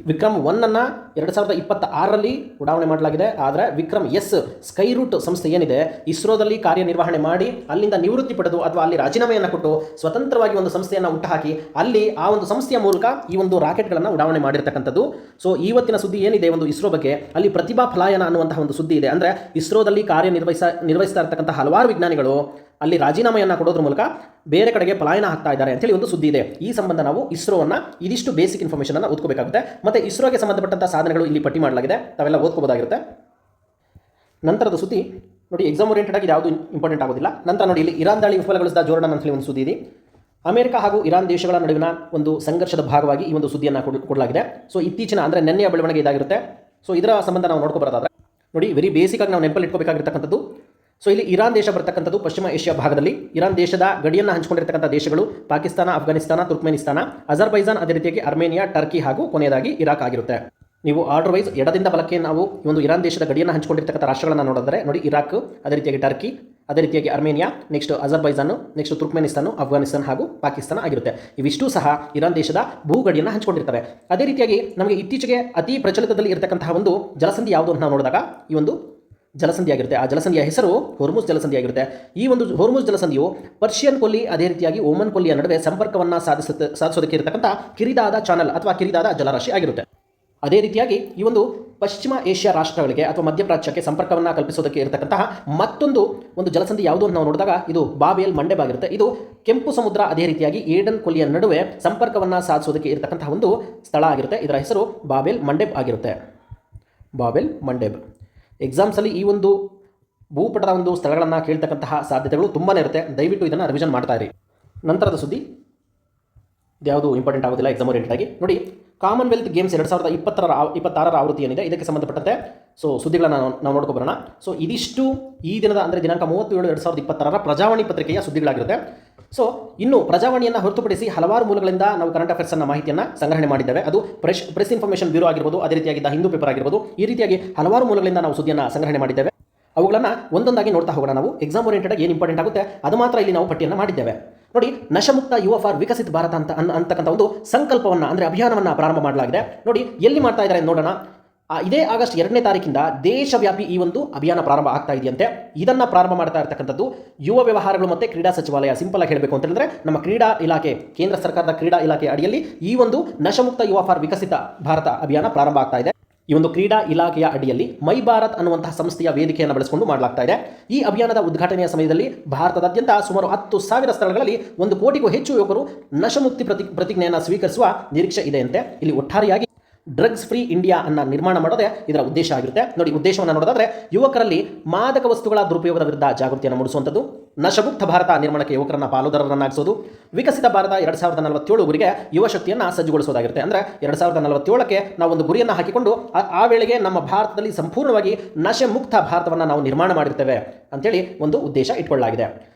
ವಿಕ್ರಮ್ 1 ಅನ್ನು 2026ರಲ್ಲಿ ಉಡಾವಣೆ ಮಾಡಲಾಗಿದೆ. ಆದರೆ ವಿಕ್ರಮ್ S ಸ್ಕೈ ರೂಟ್ ಸಂಸ್ಥೆ ಏನಿದೆ ಇಸ್ರೋದಲ್ಲಿ ಕಾರ್ಯನಿರ್ವಹಣೆ ಮಾಡಿ ಅಲ್ಲಿಂದ ನಿವೃತ್ತಿ ಪಡೆದು ಅಥವಾ ಅಲ್ಲಿ ರಾಜೀನಾಮೆಯನ್ನು ಕೊಟ್ಟು ಸ್ವತಂತ್ರವಾಗಿ ಒಂದು ಸಂಸ್ಥೆಯನ್ನು ಹುಟ್ಟುಹಾಕಿ ಅಲ್ಲಿ ಆ ಒಂದು ಸಂಸ್ಥೆಯ ಮೂಲಕ ಈ ಒಂದು ರಾಕೆಟ್ಗಳನ್ನು ಉಡಾವಣೆ ಮಾಡಿರ್ತಕ್ಕಂಥದ್ದು. ಸೊ ಇವತ್ತಿನ ಸುದ್ದಿ ಏನಿದೆ ಒಂದು ಇಸ್ರೋ ಬಗ್ಗೆ, ಅಲ್ಲಿ ಪ್ರತಿಭಾ ಫಲಾಯನ ಅನ್ನುವಂತಹ ಒಂದು ಸುದ್ದಿ ಇದೆ. ಅಂದರೆ ಇಸ್ರೋದಲ್ಲಿ ನಿರ್ವಹಿಸ್ತಾ ಇರ್ತಕ್ಕಂಥ ಹಲವಾರು ವಿಜ್ಞಾನಿಗಳು ಅಲ್ಲಿ ರಾಜೀನಾಮೆಯನ್ನು ಕೊಡೋದ್ರ ಮೂಲಕ ಬೇರೆ ಕಡೆಗೆ ಪಲಾಯನ ಆಗ್ತಾ ಇದ್ದಾರೆ ಅಂತೇಳಿ ಒಂದು ಸುದ್ದಿ ಇದೆ. ಈ ಸಂಬಂಧ ನಾವು ಇಸ್ರೋವನ್ನು ಇದಿಷ್ಟು ಬೇಸಿಕ್ ಇನ್ಫಾರ್ಮೇಷನ್ ಅನ್ನು ಓದ್ಕೋಬೇಕಾಗುತ್ತೆ. ಮತ್ತು ಇಸ್ರೋಗೆ ಸಂಬಂಧಪಟ್ಟಂಥ ಸಾಧನೆಗಳು ಇಲ್ಲಿ ಪಟ್ಟಿ ಮಾಡಲಾಗಿದೆ, ತಾವೆಲ್ಲ ಓದ್ಕೋಬೋದಾಗಿರುತ್ತೆ. ನಂತರದ ಸುದ್ದಿ ನೋಡಿ, ಎಕ್ಸಾಮ್ ಓರಿಯೆಂಟೆಡ್ ಆಗಿ ಯಾವುದು ಇಂಪಾರ್ಟೆಂಟ್ ಆಗೋದಿಲ್ಲ. ನಂತರ ನೋಡಿ, ಇಲ್ಲಿ ಇರಾನ್ ದಾಳಿ ವಿಫಲಗೊಳಿಸಿದ ಜೋರ್ಡನ್ ಅಂತೇಳಿ ಒಂದು ಸುದ್ದಿ ಇದೆ. ಅಮೆರಿಕ ಹಾಗೂ ಇರಾನ್ ದೇಶಗಳ ನಡುವಿನ ಒಂದು ಸಂಘರ್ಷದ ಭಾಗವಾಗಿ ಈ ಒಂದು ಸುದ್ದಿಯನ್ನು ಕೊಡಲಾಗಿದೆ. ಸೊ ಇತ್ತೀಚಿನ ಅಂದರೆ ನೆನ್ನೆಯ ಬೆಳವಣಿಗೆ ಇದಾಗಿರುತ್ತೆ. ಸೊ ಇದರ ಸಂಬಂಧ ನಾವು ನೋಡ್ಕೊಬರೋದಾದ್ರೆ ನೋಡಿ ವೆರಿ ಬೇಸಿಕ್ ಆಗಿ ನಾವು ನೆನಪಲ್ಲಿ ಇಟ್ಕೋಬೇಕಾಗಿರ್ತಕ್ಕಂಥದ್ದು. ಸೊ ಇಲ್ಲಿ ಇರಾನ್ ದೇಶ ಬರ್ತಕ್ಕಂಥದ್ದು ಪಶ್ಚಿಮ ಏಷ್ಯಾ ಭಾಗದಲ್ಲಿ. ಇರಾನ್ ದೇಶದ ಗಡಿಯನ್ನು ಹಂಚಿಕೊಂಡಿರ್ತಕ್ಕಂಥ ದೇಶಗಳು ಪಾಕಿಸ್ತಾನ, ಅಫ್ಘಾನಿಸ್ತಾನ, ತುರ್ಕ್ಮೆನಿಸ್ತಾನ, ಅಜರ್ಬೈಜಾನ್, ಅದೇ ರೀತಿಯಾಗಿ ಅರ್ಮೇನಿಯಾ, ಟರ್ಕಿ ಹಾಗೂ ಕೊನೆಯದಾಗಿ ಇರಾಕ್ ಆಗಿರುತ್ತೆ. ನೀವು ಆರ್ಡರ್ ವೈಸ್ ಎಡದಿಂದ ಬಲಕ್ಕೆ ನಾವು ಈ ಒಂದು ಇರಾನ್ ದೇಶದ ಗಡಿಯನ್ನು ಹಂಚಿಕೊಂಡಿರ್ತಕ್ಕಂಥ ರಾಷ್ಟ್ರಗಳನ್ನು ನೋಡಿದ್ರೆ ನೋಡಿ ಇರಾಕ್, ಅದೇ ರೀತಿಯಾಗಿ ಟರ್ಕಿ, ಅದೇ ರೀತಿಯಾಗಿ Armenia, next Azerbaijan, next Turkmenistan, Afghanistan ಹಾಗೂ ಪಾಕಿಸ್ತಾನ ಆಗಿರುತ್ತೆ. ಇವಿಷ್ಟು ಸಹ ಇರಾನ್ ದೇಶದ ಭೂಗಡಿಯನ್ನು ಹಂಚಿಕೊಂಡಿರ್ತವೆ. ಅದೇ ರೀತಿಯಾಗಿ ನಮಗೆ ಇತ್ತೀಚೆಗೆ ಅತಿ ಪ್ರಚಲಿತದಲ್ಲಿ ಇರತಕ್ಕಂತಹ ಒಂದು ಜಲಸಂಧಿ ಯಾವುದು ಅಂತ ನಾವು ನೋಡಿದಾಗ ಈ ಒಂದು ಜಲಸಂಧಿ ಆಗಿರುತ್ತೆ. ಆ ಜಲಸಂಧಿಯ ಹೆಸರು ಹೊರ್ಮುಜ್ ಜಲಸಂಧಿ ಆಗಿರುತ್ತೆ. ಈ ಒಂದು ಹೊರ್ಮುಜ್ ಜಲಸಂಧಿಯು ಪರ್ಷಿಯನ್ ಕೊಲ್ಲಿ ಅದೇ ರೀತಿಯಾಗಿ ಓಮನ್ ಕೊಲ್ಲಿಯ ನಡುವೆ ಸಂಪರ್ಕವನ್ನು ಸಾಧಿಸೋದಕ್ಕೆ ಇರತಕ್ಕಂಥ ಕಿರಿದಾದ ಚಾನಲ್ ಅಥವಾ ಕಿರಿದಾದ ಜಲರಾಶಿ ಆಗಿರುತ್ತೆ. ಅದೇ ರೀತಿಯಾಗಿ ಈ ಒಂದು ಪಶ್ಚಿಮ ಏಷ್ಯಾ ರಾಷ್ಟ್ರಗಳಿಗೆ ಅಥವಾ ಮಧ್ಯಪ್ರಾಚ್ಯಕ್ಕೆ ಸಂಪರ್ಕವನ್ನು ಕಲ್ಪಿಸೋದಕ್ಕೆ ಇರತಕ್ಕಂತಹ ಮತ್ತೊಂದು ಜಲಸಂಧಿ ಯಾವುದು ಅಂತ ನಾವು ನೋಡಿದಾಗ ಇದು ಬಾಬ್-ಎಲ್ ಮಂಡೆಬ್ ಆಗಿರುತ್ತೆ. ಇದು ಕೆಂಪು ಸಮುದ್ರ ಅದೇ ರೀತಿಯಾಗಿ ಏಡನ್ ಕೊಲ್ಲಿಯ ನಡುವೆ ಸಂಪರ್ಕವನ್ನು ಸಾಧಿಸೋದಕ್ಕೆ ಇರತಕ್ಕಂತಹ ಒಂದು ಸ್ಥಳ ಆಗಿರುತ್ತೆ. ಇದರ ಹೆಸರು ಬಾಬ್-ಎಲ್ ಮಂಡೆಬ್ ಆಗಿರುತ್ತೆ. ಬಾಬ್-ಎಲ್ ಮಂಡೆಬ್. ಎಕ್ಸಾಮ್ಸಲ್ಲಿ ಈ ಒಂದು ಭೂಪಟದ ಒಂದು ಸ್ಥಳಗಳನ್ನು ಕೇಳ್ತಕ್ಕಂತಹ ಸಾಧ್ಯತೆಗಳು ತುಂಬಾ ಇರುತ್ತೆ. ದಯವಿಟ್ಟು ಇದನ್ನು ರಿವಿಷನ್ ಮಾಡ್ತಾ ಇರಿ. ನಂತರದ ಸುದ್ದಿ ಇದ್ಯಾವುದು ಇಂಪಾರ್ಟೆಂಟ್ ಆಗೋದಿಲ್ಲ ಎಕ್ಸಾಮ್ ಓರಿಯೆಂಟೆಡ್ ಆಗಿ. ನೋಡಿ ಕಾಮನ್ವೆಲ್ತ್ ಗೇಮ್ಸ್ 2026ರ ಆವೃತ್ತಿ ಏನಿದೆ ಇದಕ್ಕೆ ಸಂಬಂಧಪಟ್ಟಂತೆ ಸುದ್ದಿಗಳನ್ನು ನಾವು ನೋಡ್ಕೊಬರೋಣ. ಇದಿಷ್ಟು ಈ ದಿನದ ಅಂದರೆ ದಿನಾಂಕ 37/2026ರ ಪ್ರಜಾವಾಣಿ ಪತ್ರಿಕೆಯ ಸುದ್ದಿಗಳಾಗಿರುತ್ತೆ. ಇನ್ನು ಪ್ರಜಾವಾಣಿಯನ್ನು ಹೊರತುಪಡಿಸಿ ಹಲವಾರು ಮೂಲಗಳಿಂದ ನಾವು ಕರೆಂಟ್ ಅಫೇರ್ಸ್ನ ಮಾಹಿತಿಯನ್ನು ಸಂಗ್ರಹಣೆ ಮಾಡಿದ್ದೇವೆ. ಅದು ಪ್ರೆಸ್ ಇನ್ಫಾರ್ಮೇಷನ್ ಬ್ಯೂರೋ ಆಗಿರ್ಬೋದು, ಅದೇ ರೀತಿಯಾಗಿ ದ ಹಿಂದೂ ಪೇಪರ್ ಆಗಿರ್ಬೋದು, ಈ ರೀತಿಯಾಗಿ ಹಲವಾರು ಮೂಲಗಳಿಂದ ನಾವು ಸುದ್ದಿಯನ್ನು ಸಂಗ್ರಹಣೆ ಮಾಡಿದ್ದೇವೆ. ಅವುಗಳನ್ನು ಒಂದೊಂದಾಗಿ ನೋಡ್ತಾ ಹೋಗೋಣ. ನಾವು ಎಕ್ಸಾಮ್ ಓರಿಯೆಂಟೆಡ್ ಏನು ಇಂಪಾರ್ಟೆಂಟ್ ಆಗುತ್ತೆ ಅದು ಮಾತ್ರ ಇಲ್ಲಿ ನಾವು ಪಟ್ಟಿಯನ್ನು ಮಾಡಿದ್ದೇವೆ. ನೋಡಿ, ನಶಮುಕ್ತ ಯುವ ಫಾರ್ ವಿಕಸಿತ ಭಾರತ ಅಂತಕ್ಕಂಥ ಒಂದು ಸಂಕಲ್ಪವನ್ನು ಅಂದರೆ ಅಭಿಯಾನವನ್ನು ಪ್ರಾರಂಭ ಮಾಡಲಾಗಿದೆ. ನೋಡಿ ಎಲ್ಲಿ ಮಾಡ್ತಾ ಇದ್ದಾರೆ ನೋಡೋಣ. ಇದೇ ಆಗಸ್ಟ್ 2ನೇ ತಾರೀಕಿಂದ ದೇಶವ್ಯಾಪಿ ಈ ಒಂದು ಅಭಿಯಾನ ಪ್ರಾರಂಭ ಆಗ್ತಾ ಇದೆಯಂತೆ. ಇದನ್ನು ಪ್ರಾರಂಭ ಮಾಡ್ತಾ ಇರತಕ್ಕಂಥದ್ದು ಯುವ ವ್ಯವಹಾರಗಳು ಮತ್ತು ಕ್ರೀಡಾ ಸಚಿವಾಲಯ. ಸಿಂಪಲ್ ಆಗಿ ಹೇಳಬೇಕು ಅಂತ ಹೇಳಿದ್ರೆ ನಮ್ಮ ಕ್ರೀಡಾ ಇಲಾಖೆ, ಕೇಂದ್ರ ಸರ್ಕಾರದ ಕ್ರೀಡಾ ಇಲಾಖೆ ಅಡಿಯಲ್ಲಿ ಈ ಒಂದು ನಶಮುಕ್ತ ಯುವ ಫಾರ್ ವಿಕಸಿತ ಭಾರತ ಅಭಿಯಾನ ಪ್ರಾರಂಭ ಆಗ್ತಾ ಇದೆ. ಈ ಒಂದು ಕ್ರೀಡಾ ಇಲಾಖೆಯ ಅಡಿಯಲ್ಲಿ ಮೈ ಭಾರತ್ ಅನ್ನುವಂತಹ ಸಂಸ್ಥೆಯ ವೇದಿಕೆಯನ್ನು ಬಳಸಿಕೊಂಡು ಮಾಡಲಾಗ್ತಾ ಇದೆ. ಈ ಅಭಿಯಾನದ ಉದ್ಘಾಟನೆಯ ಸಮಯದಲ್ಲಿ ಭಾರತದಾದ್ಯಂತ ಸುಮಾರು 10,000 ಸ್ಥಳಗಳಲ್ಲಿ 1 ಕೋಟಿಗೂ ಹೆಚ್ಚು ಯುವಕರು ನಶಮುಕ್ತಿ ಪ್ರತಿಜ್ಞೆಯನ್ನು ಸ್ವೀಕರಿಸುವ ನಿರೀಕ್ಷೆ ಇದೆಯಂತೆ. ಇಲ್ಲಿ ಒಟ್ಟಾರೆಯಾಗಿ ಡ್ರಗ್ಸ್ ಫ್ರೀ ಇಂಡಿಯಾ ಅನ್ನು ನಿರ್ಮಾಣ ಮಾಡೋದೇ ಇದರ ಉದ್ದೇಶ ಆಗಿರುತ್ತೆ. ನೋಡಿ, ಉದ್ದೇಶವನ್ನು ನೋಡೋದಾದ್ರೆ ಯುವಕರಲ್ಲಿ ಮಾದಕ ವಸ್ತುಗಳ ದುರುಪಯೋಗದ ವಿರುದ್ಧ ಜಾಗೃತಿಯನ್ನು ಮೂಡಿಸುವಂಥದ್ದು, ನಶಮುಕ್ತ ಭಾರತ ನಿರ್ಮಾಣಕ್ಕೆ ಯುವಕರನ್ನ ಪಾಲುದಾರರನ್ನಾಗಿಸೋದು, ವಿಕಸಿತ ಭಾರತ 2047 ಗುರಿಗೆ ಯುವ ಶಕ್ತಿಯನ್ನು ಸಜ್ಜುಗೊಳಿಸೋದಾಗಿರುತ್ತೆ. ಅಂದರೆ 2047ಕ್ಕೆ ನಾವು ಒಂದು ಗುರಿಯನ್ನು ಹಾಕಿಕೊಂಡು ಆ ವೇಳೆಗೆ ನಮ್ಮ ಭಾರತದಲ್ಲಿ ಸಂಪೂರ್ಣವಾಗಿ ನಶೆ ಮುಕ್ತ ಭಾರತವನ್ನು ನಾವು ನಿರ್ಮಾಣ ಮಾಡಿರ್ತೇವೆ ಅಂತೇಳಿ ಒಂದು ಉದ್ದೇಶ ಇಟ್ಕೊಳ್ಳಲಾಗಿದೆ.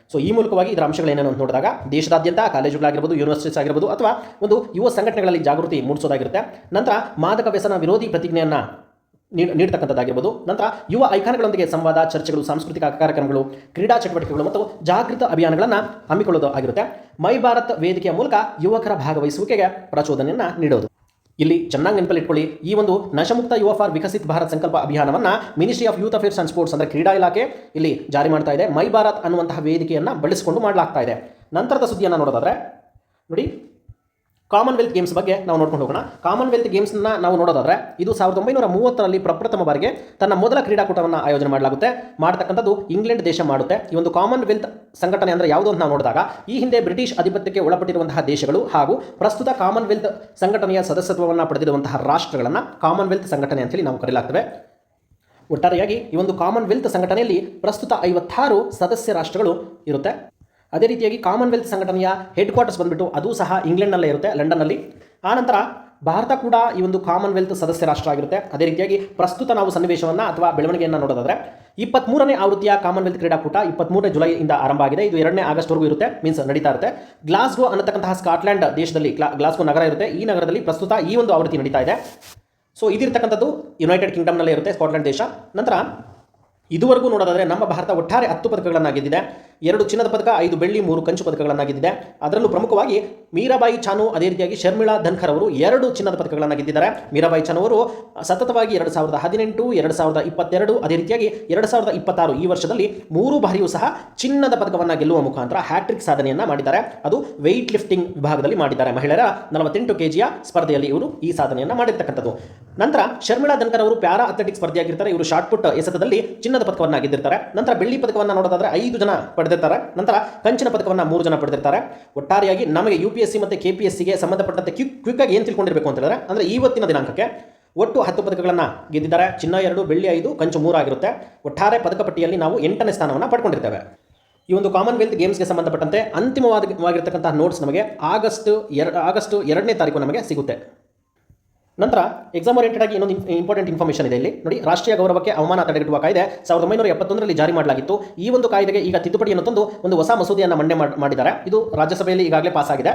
ಈ ಮೂಲಕವಾಗಿ ಇದರ ಅಂಶಗಳೇನೇನು ಅಂತ ನೋಡಿದಾಗ ದೇಶದಾದ್ಯಂತ ಕಾಲೇಜುಗಳಾಗಿರ್ಬೋದು, ಯೂನಿವರ್ಸಿಟೀಸ್ ಆಗಿರ್ಬೋದು ಅಥವಾ ಒಂದು ಯುವ ಸಂಘಟನೆಗಳಲ್ಲಿ ಜಾಗೃತಿ ಮೂಡಿಸೋದಾಗಿರುತ್ತೆ. ನಂತರ ಮಾದಕ ವ್ಯಸನ ವಿರೋಧಿ ಪ್ರತಿಜ್ಞೆಯನ್ನು ನೀಡತಕ್ಕಂಥದ್ದಾಗಿರ್ಬೋದು. ನಂತರ ಯುವ ಐಕಾನ್ಗಳೊಂದಿಗೆ ಸಂವಾದ, ಚರ್ಚೆಗಳು, ಸಾಂಸ್ಕೃತಿಕ ಕಾರ್ಯಕ್ರಮಗಳು, ಕ್ರೀಡಾ ಚಟುವಟಿಕೆಗಳು ಮತ್ತು ಜಾಗೃತ ಅಭಿಯಾನಗಳನ್ನು ಹಮ್ಮಿಕೊಳ್ಳೋದು ಆಗಿರುತ್ತೆ. ಮೈ ಭಾರತ್ ವೇದಿಕೆಯ ಮೂಲಕ ಯುವಕರ ಭಾಗವಹಿಸುವಿಕೆಗೆ ಪ್ರಚೋದನೆಯನ್ನು ನೀಡೋದು. ಇಲ್ಲಿ ಚೆನ್ನಾಗಿ ನೆನಪಲ್ಲಿ ಇಟ್ಕೊಳ್ಳಿ, ಈ ಒಂದು ನಶಮುಕ್ತ ಯುವ ಫಾರ್ ವಿಕಸಿತ್ ಭಾರತ್ ಸಂಕಲ್ಪ ಅಭಿಯಾನವನ್ನು ministry of youth affairs and sports ಅಂದರೆ ಕ್ರೀಡಾ ಇಲಾಖೆ ಇಲ್ಲಿ ಜಾರಿ ಮಾಡ್ತಾ ಇದೆ. ಮೈ ಭಾರತ್ ಅನ್ನುವಂತಹ ವೇದಿಕೆಯನ್ನು ಬಳಸಿಕೊಂಡು ಮಾಡಲಾಗ್ತಾ ಇದೆ. ನಂತರದ ಸುದ್ದಿಯನ್ನು ನೋಡೋದಾದ್ರೆ ನೋಡಿ, ಕಾಮನ್ವೆಲ್ತ್ ಗೇಮ್ಸ್ ಬಗ್ಗೆ ನಾವು ನೋಡ್ಕೊಂಡು ಹೋಗೋಣ. ಕಾಮನ್ವೆಲ್ತ್ ಗೇಮ್ಸ್ನ ನಾವು ನೋಡೋದಾದ್ರೆ ಇದು 1930ರಲ್ಲಿ ಪ್ರಪ್ರಥಮ ಬಾರಿಗೆ ತನ್ನ ಮೊದಲ ಕ್ರೀಡಾಕೂಟವನ್ನು ಆಯೋಜನೆ ಮಾಡಲಾಗುತ್ತೆ. ಮಾಡತಕ್ಕಂಥದ್ದು ಇಂಗ್ಲೆಂಡ್ ದೇಶ ಮಾಡುತ್ತೆ. ಈ ಒಂದು ಕಾಮನ್ವೆಲ್ತ್ ಸಂಘಟನೆ ಅಂದರೆ ಯಾವುದು ಅಂತ ನಾವು ನೋಡಿದಾಗ ಈ ಹಿಂದೆ ಬ್ರಿಟಿಷ್ ಆಧಿಪತ್ಯಕ್ಕೆ ಒಳಪಟ್ಟಿರುವಂತಹ ದೇಶಗಳು ಹಾಗೂ ಪ್ರಸ್ತುತ ಕಾಮನ್ವೆಲ್ತ್ ಸಂಘಟನೆಯ ಸದಸ್ಯತ್ವವನ್ನು ಪಡೆದಿರುವಂತಹ ರಾಷ್ಟ್ರಗಳನ್ನು ಕಾಮನ್ವೆಲ್ತ್ ಸಂಘಟನೆ ಅಂತೇಳಿ ನಾವು ಕರೆಯಲಾಗ್ತವೆ. ಒಟ್ಟಾರೆಯಾಗಿ ಈ ಒಂದು ಕಾಮನ್ವೆಲ್ತ್ ಸಂಘಟನೆಯಲ್ಲಿ ಪ್ರಸ್ತುತ 56 ಸದಸ್ಯ ರಾಷ್ಟ್ರಗಳು ಇರುತ್ತೆ. ಅದೇ ರೀತಿಯಾಗಿ ಕಾಮನ್ವೆಲ್ತ್ ಸಂಘಟನೆಯ ಹೆಡ್ ಕ್ವಾರ್ಟರ್ಸ್ ಬಂದುಬಿಟ್ಟು ಅದು ಸಹ ಇಂಗ್ಲೆಂಡ್ನಲ್ಲೇ ಇರುತ್ತೆ, ಲಂಡನ್ನಲ್ಲಿ. ಆನಂತರ ಭಾರತ ಕೂಡ ಈ ಒಂದು ಕಾಮನ್ವೆಲ್ತ್ ಸದಸ್ಯ ರಾಷ್ಟ್ರ ಆಗಿರುತ್ತೆ. ಅದೇ ರೀತಿಯಾಗಿ ಪ್ರಸ್ತುತ ನಾವು ಸನ್ನಿವೇಶವನ್ನು ಅಥವಾ ಬೆಳವಣಿಗೆಯನ್ನು ನೋಡೋದಾದರೆ 23ನೇ ಆವೃತ್ತಿಯ ಕಾಮನ್ವೆಲ್ತ್ ಕ್ರೀಡಾಕೂಟ 23ನೇ ಜುಲೈಯಿಂದ ಆರಂಭ ಆಗಿದೆ. ಇದು 2ನೇ ಆಗಸ್ಟ್ವರೆಗೂ ಇರುತ್ತೆ, ಮೀನ್ಸ್ ನಡೀತಾ ಇರುತ್ತೆ. ಗ್ಲಾಸ್ಗೋ ಅನ್ನತಕ್ಕಂತಹ ಸ್ಕಾಟ್ಲೆಂಡ್ ದೇಶದಲ್ಲಿ ಗ್ಲಾಸ್ಗೋ ನಗರ ಇರುತ್ತೆ. ಈ ನಗರದಲ್ಲಿ ಪ್ರಸ್ತುತ ಈ ಒಂದು ಆವೃತ್ತಿ ನಡೀತಾ ಇದೆ. ಇದಿರ್ತಕ್ಕಂಥದ್ದು ಯುನೈಟೆಡ್ ಕಿಂಗ್ಡಮ್ನಲ್ಲೇ ಇರುತ್ತೆ, ಸ್ಕಾಟ್ಲೆಂಡ್ ದೇಶ. ನಂತರ ಇದುವರೆಗೂ ನೋಡೋದಾದರೆ ನಮ್ಮ ಭಾರತ ಒಟ್ಟಾರೆ 10 ಪದಕಗಳನ್ನು ಗೆದ್ದಿದೆ. 2 ಚಿನ್ನದ ಪದಕ, 5 ಬೆಳ್ಳಿ, 3 ಕಂಚು ಪದಕಗಳನ್ನು ಗೆದ್ದಿದೆ. ಅದರಲ್ಲೂ ಪ್ರಮುಖವಾಗಿ ಮೀರಾಬಾಯಿ ಚಾನು ಅದೇ ರೀತಿಯಾಗಿ ಶರ್ಮಿಳಾ ಧನ್ಖರ್ ಅವರು 2 ಚಿನ್ನದ ಪದಕಗಳನ್ನು ಗೆದ್ದಿದ್ದಾರೆ. ಮೀರಾಬಾಯಿ ಚಾನು ಅವರು ಸತತವಾಗಿ 2018, 2022 ಅದೇ ರೀತಿಯಾಗಿ 2026 ಈ ವರ್ಷದಲ್ಲಿ 3 ಬಾರಿಯೂ ಸಹ ಚಿನ್ನದ ಪದಕವನ್ನು ಗೆಲ್ಲುವ ಮುಖಾಂತರ ಹ್ಯಾಟ್ರಿಕ್ ಸಾಧನೆಯನ್ನು ಮಾಡಿದ್ದಾರೆ. ಅದು ವೆಯ್ಟ್ ಲಿಫ್ಟಿಂಗ್ ವಿಭಾಗದಲ್ಲಿ ಮಾಡಿದ್ದಾರೆ. ಮಹಿಳೆಯರ 48 kgಯ ಸ್ಪರ್ಧೆಯಲ್ಲಿ ಇವರು ಈ ಸಾಧನೆಯನ್ನು ಮಾಡಿರ್ತಕ್ಕಂಥದ್ದು. ನಂತರ ಶರ್ಮಿಳಾ ಧನ್ಖರ್ ಅವರು ಪ್ಯಾರಾ ಅಥ್ಲೆಟಿಕ್ಸ್ ಸ್ಪರ್ಧೆಯಾಗಿರ್ತಾರೆ. ಇವರು ಶಾರ್ಟ್ ಪುಟ್ ಎಸೆತದಲ್ಲಿ ಚಿನ್ನದ ಪದಕವನ್ನು ಗೆದ್ದಿರ್ತಾರೆ. ನಂತರ ಬೆಳ್ಳಿ ಪದಕವನ್ನು ನೋಡೋದಾದ್ರೆ 5 ಜನ ಪಡೆದಿರ್ತಾರೆ. ನಂತರ ಕಂಚಿನ ಪದಕವನ್ನು 3 ಜನ ಪಡೆದಿರ್ತಾರೆ. ಒಟ್ಟಾರೆಯಾಗಿ ನಮಗೆ UPSC ಮತ್ತು KPSCಗೆ ಸಂಬಂಧಪಟ್ಟಂತೆ ಕ್ವಿಕ್ ಆಗಿ ಏನು ತಿಳ್ಕೊಂಡಿರಬೇಕು ಅಂತ ಹೇಳಿದ್ರೆ ಅಂದರೆ ಇವತ್ತಿನ ದಿನಾಂಕಕ್ಕೆ ಒಟ್ಟು 10 ಪದಕಗಳನ್ನು ಗೆದ್ದಿದ್ದಾರೆ. ಚಿನ್ನ 2, ಬೆಳ್ಳಿ 5, ಕಂಚು 3 ಆಗಿರುತ್ತೆ. ಒಟ್ಟಾರೆ ಪದಕ ಪಟ್ಟಿಯಲ್ಲಿ ನಾವು 8ನೇ ಸ್ಥಾನವನ್ನು ಪಡ್ಕೊಂಡಿರ್ತೇವೆ. ಈ ಒಂದು ಕಾಮನ್ವೆಲ್ತ್ ಗೇಮ್ಸ್ಗೆ ಸಂಬಂಧಪಟ್ಟಂತೆ ಅಂತಿಮವಾಗಿರ್ತಕ್ಕಂತಹ ನೋಟ್ಸ್ ನಮಗೆ ಆಗಸ್ಟ್ 2ನೇ ತಾರೀಕು ನಮಗೆ ಸಿಗುತ್ತೆ. ನಂತರ ಎಕ್ಸಾಮ್ ಓರಿಯೆಂಟೆಡ್ ಆಗಿ ಇನ್ನೊಂದು ಇಂಪಾರ್ಟೆಂಟ್ ಇನ್ಫಾರ್ಮೇಷನ್ ಇದೆ ಇಲ್ಲಿ ನೋಡಿ. ರಾಷ್ಟ್ರೀಯ ಗೌರವಕ್ಕೆ ಅವಮಾನ ತಡೆಗಟ್ಟುವ ಕಾಯ್ದೆ 1971ರಲ್ಲಿ ಜಾರಿ ಮಾಡಲಾಗಿತ್ತು. ಈ ಒಂದು ಕಾಯ್ದೆಗೆ ಈಗ ತಿದ್ದುಪಡಿಯನ್ನು ತಂದು ಒಂದು ಹೊಸ ಮಸೂದೆಯನ್ನು ಮಂಡನೆ ಮಾಡಿದ್ದಾರೆ. ಇದು ರಾಜ್ಯಸಭೆಯಲ್ಲಿ ಈಗಾಗಲೇ ಪಾಸ್ ಆಗಿದೆ.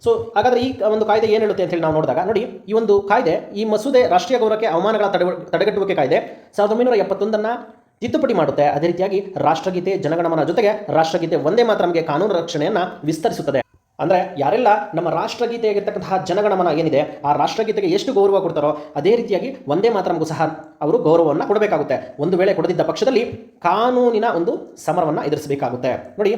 ಸೊ ಹಾಗಾದರೆ ಈ ಒಂದು ಕಾಯ್ದೆ ಏನು ಹೇಳುತ್ತೆ ಅಂತ ಹೇಳಿ ನಾವು ನೋಡಿದಾಗ ನೋಡಿ, ಈ ಒಂದು ಕಾಯ್ದೆ, ಈ ಮಸೂದೆ ರಾಷ್ಟ್ರೀಯ ಗೌರವಕ್ಕೆ ಅವಮಾನಗಳ ತಡೆಗಟ್ಟುವಿಕೆ ಕಾಯ್ದೆ 1971ನ್ನು ತಿದ್ದುಪಡಿ ಮಾಡುತ್ತೆ. ಅದೇ ರೀತಿಯಾಗಿ ರಾಷ್ಟ್ರಗೀತೆ, ಜನಗಣಮನ ಜೊತೆಗೆ ರಾಷ್ಟ್ರಗೀತೆ ವಂದೇ ಮಾತರಂಗೆ ಕಾನೂನು ರಕ್ಷಣೆಯನ್ನು ವಿಸ್ತರಿಸುತ್ತದೆ. ಅಂದರೆ ಯಾರೆಲ್ಲ ನಮ್ಮ ರಾಷ್ಟ್ರಗೀತೆಯಾಗಿರ್ತಕ್ಕಂತಹ ಜನಗಣಮನ ಏನಿದೆ ಆ ರಾಷ್ಟ್ರಗೀತೆಗೆ ಎಷ್ಟು ಗೌರವ ಕೊಡ್ತಾರೋ ಅದೇ ರೀತಿಯಾಗಿ ವಂದೇ ಮಾತರಂಗೂ ಸಹ ಅವರು ಗೌರವವನ್ನು ಕೊಡಬೇಕಾಗುತ್ತೆ. ಒಂದು ವೇಳೆ ಕೊಡದಿದ್ದ ಪಕ್ಷದಲ್ಲಿ ಕಾನೂನಿನ ಒಂದು ಸಮರವನ್ನು ಎದುರಿಸಬೇಕಾಗುತ್ತೆ. ನೋಡಿ,